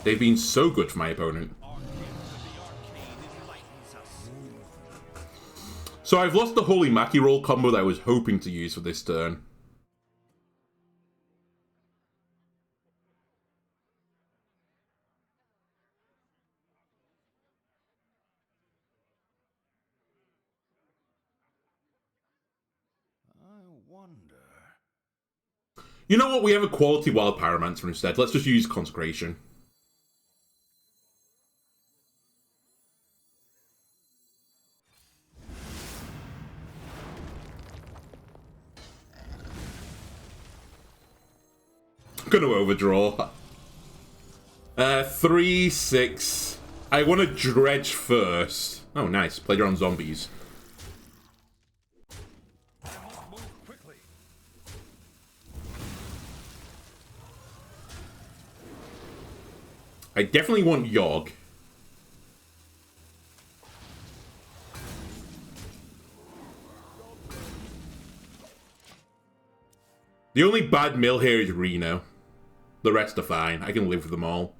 They've been so good for my opponent. So I've lost the Holy Maki roll combo that I was hoping to use for this turn. I wonder. You know what? We have a quality wild Pyromancer instead. Let's just use Consecration. I'm gonna overdraw. 3, 6. I want to dredge first. Oh, nice. Played around zombies. I definitely want Yogg. The only bad mill here is Reno. The rest are fine. I can live with them all.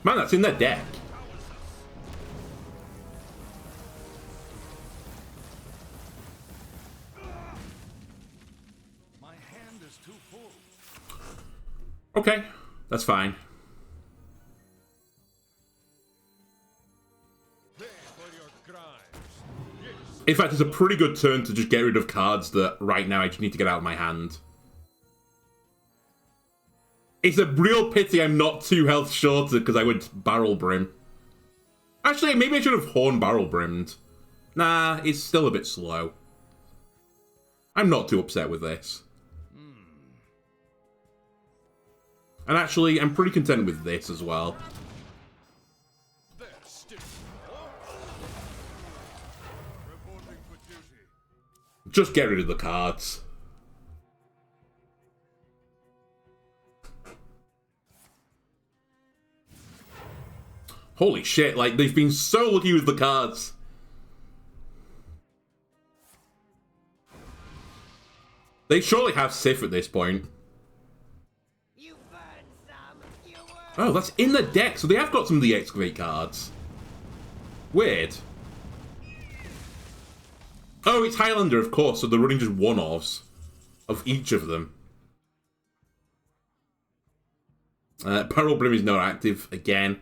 Man, that's in their deck. My hand is too full. Okay, that's fine. Pay for your crimes. Yes. In fact, it's a pretty good turn to just get rid of cards that right now I just need to get out of my hand. It's a real pity I'm not 2 health shorter because I went Barrel Brim. Actually, maybe I should have Horn Barrel Brimmed. Nah, it's still a bit slow. I'm not too upset with this. And actually, I'm pretty content with this as well. There, stick. Reporting for duty. Just get rid of the cards. Holy shit, like, they've been so lucky with the cards. They surely have Sif at this point. You burned some. You were. Oh, that's in the deck, so they have got some of the Excavate cards. Weird. Oh, it's Highlander, of course, so they're running just one-offs of each of them. Peril Brim is not active again.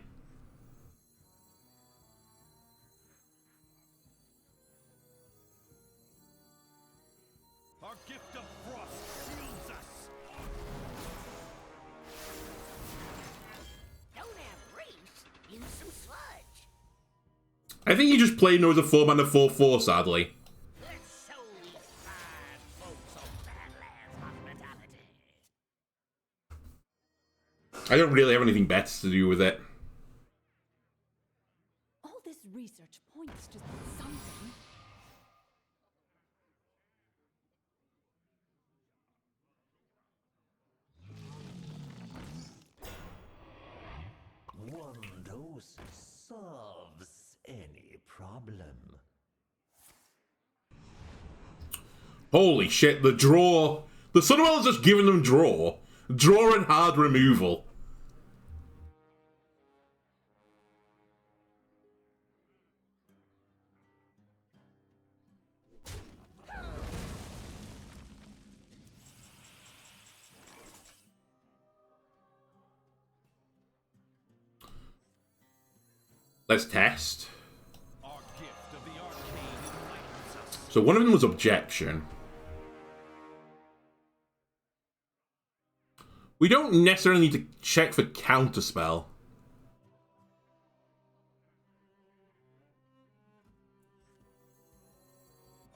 Our gift of frost shields us. Don't have reach. Use some sludge. I think he just played no as a 4-mana 4/4, sadly. Let's show these fine folks of Badlands hospitality. I don't really have anything better to do with it. All this research points to something. One dose solves any problem. Holy shit, the draw. The Sunwell has just given them draw. Draw and hard removal. Let's test. Our gift of the arcane enlightens us. So one of them was objection. We don't necessarily need to check for counterspell.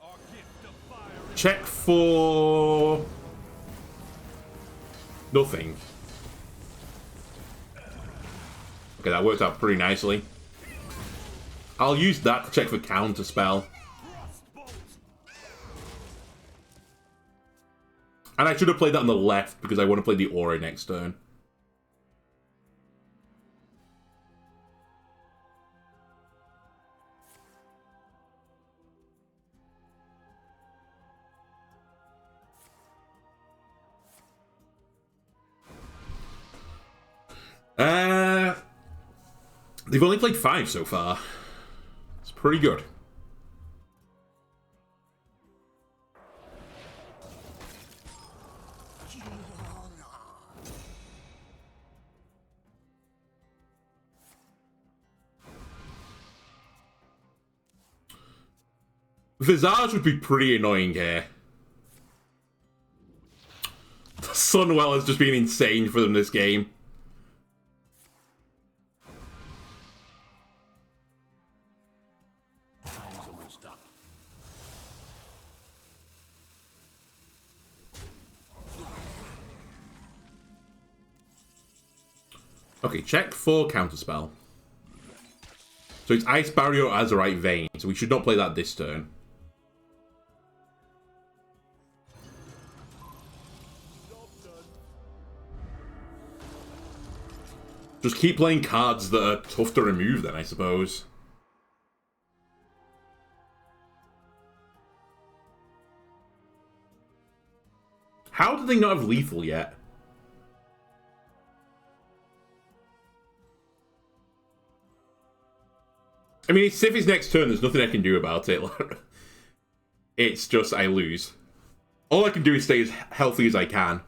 Our gift of fire. Check for... nothing. Okay, that worked out pretty nicely. I'll use that to check for counterspell. And I should have played that on the left because I want to play the Aura next turn. They've only played 5 so far. It's pretty good. Visage would be pretty annoying here. Sunwell has just been insane for them this game. Okay, check for counterspell. So it's Ice Barrier or Azurite Vein, so we should not play that this turn. Just keep playing cards that are tough to remove then, I suppose. How do they not have lethal yet? I mean, it's Sif's next turn, there's nothing I can do about it. It's just, I lose. All I can do is stay as healthy as I can.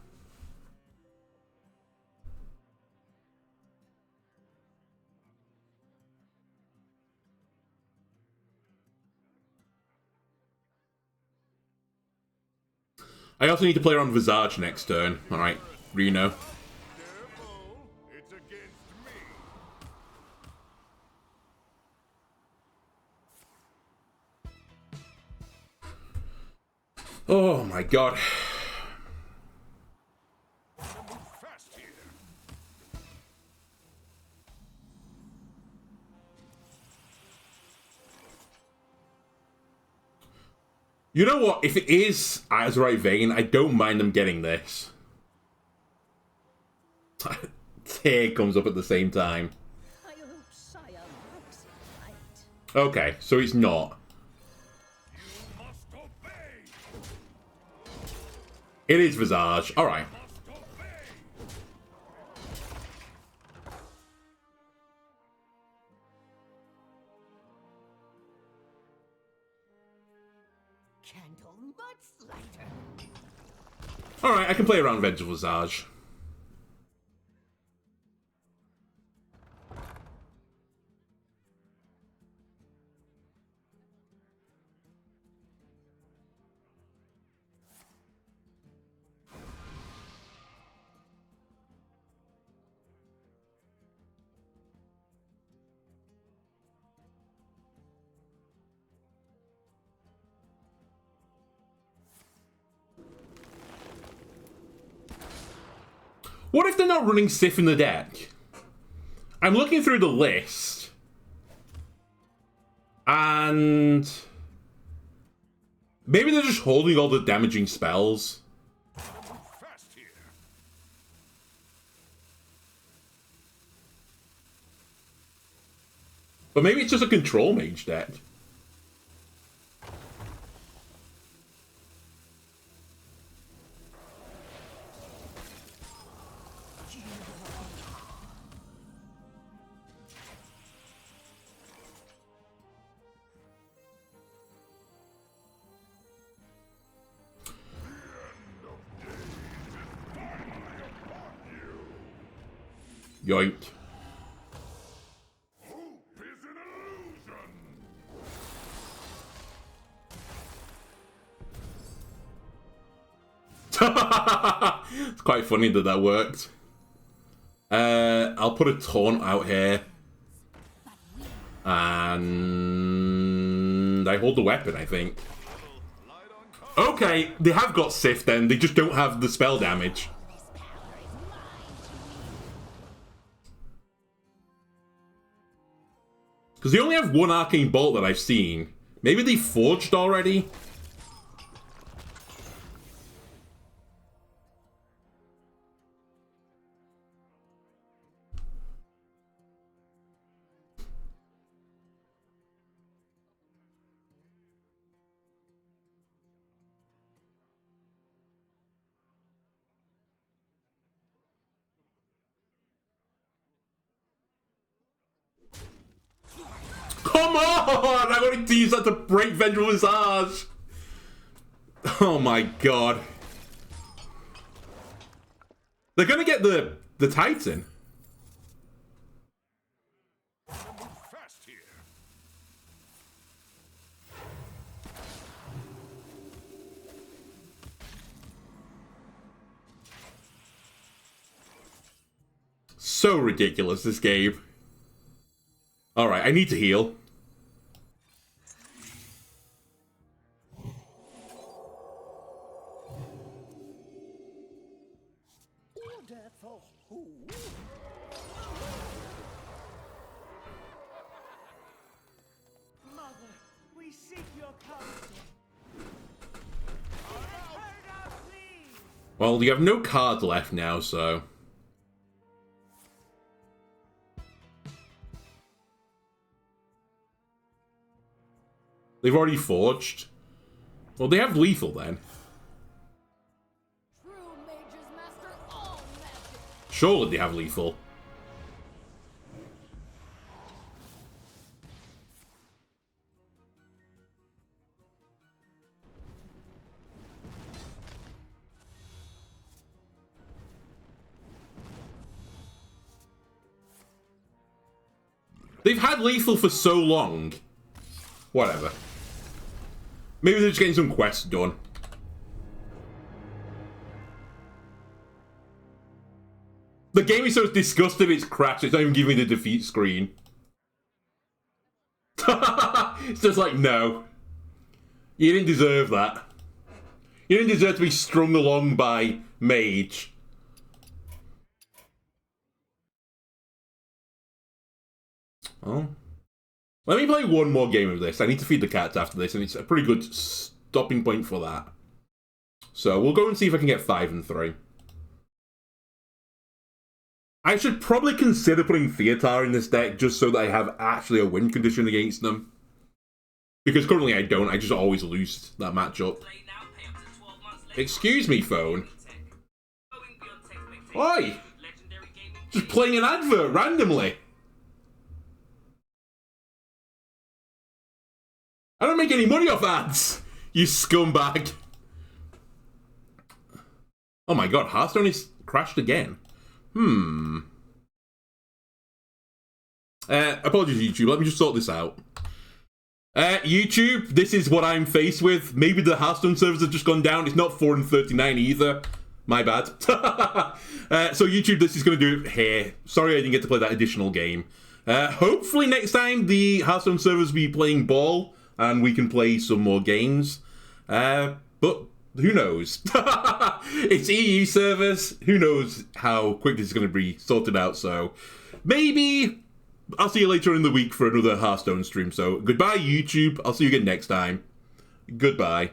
I also need to play around Visage next turn. Alright, Reno. Careful, it's against me. Oh my god. Fast here. You know what? If it is Azurite Vein, I don't mind them getting this. Tear comes up at the same time. I hope Shia works it right. Okay, so it's not. You must obey. It is Visage. Alright. Must obey. candle much lighter. Alright, I can play around Vengeful Visage. What if they're not running Sif in the deck? I'm looking through the list. And maybe they're just holding all the damaging spells. Fast here. But maybe it's just a control mage deck. Yoink. Hope is an illusion. It's quite funny that that worked. I'll put a taunt out here. And I hold the weapon, I think. Okay, they have got Sif then, they just don't have the spell damage. Because they only have one Arcane Bolt that I've seen. Maybe they forged already? Come on! I wanted to use that to break Vengeful Visage! Oh my god. They're gonna get the Titan. Fast here. So ridiculous, this game. Alright, I need to heal. Order for who? Mother, we seek your counsel. Heard our pleas. Well, you have no cards left now, so... They've already forged. Well, they have lethal then. True mages master all magic. Surely they have lethal. They've had lethal for so long. Whatever. Maybe they're just getting some quests done. The game is so disgusting it's crashed, it's not even giving me the defeat screen. It's just like, no. You didn't deserve that. You didn't deserve to be strung along by Mage. Oh. Let me play one more game of this. I need to feed the cats after this, and it's a pretty good stopping point for that. So we'll go and see if I can get 5 and 3. I should probably consider putting Theatar in this deck just so that I have actually a win condition against them. Because currently I don't, I just always lose that matchup. Excuse me, phone. Oi! Just playing an advert randomly. I don't make any money off ads. You scumbag. Oh my god, Hearthstone is crashed again. Apologies, YouTube. Let me just sort this out. YouTube, this is what I'm faced with. Maybe the Hearthstone servers have just gone down. It's not 439 either. My bad. So YouTube, this is going to do it here. Sorry I didn't get to play that additional game. Hopefully next time the Hearthstone servers will be playing ball and we can play some more games. But who knows? It's EU servers. Who knows how quick this is going to be sorted out. So maybe I'll see you later in the week for another Hearthstone stream. So goodbye, YouTube. I'll see you again next time. Goodbye.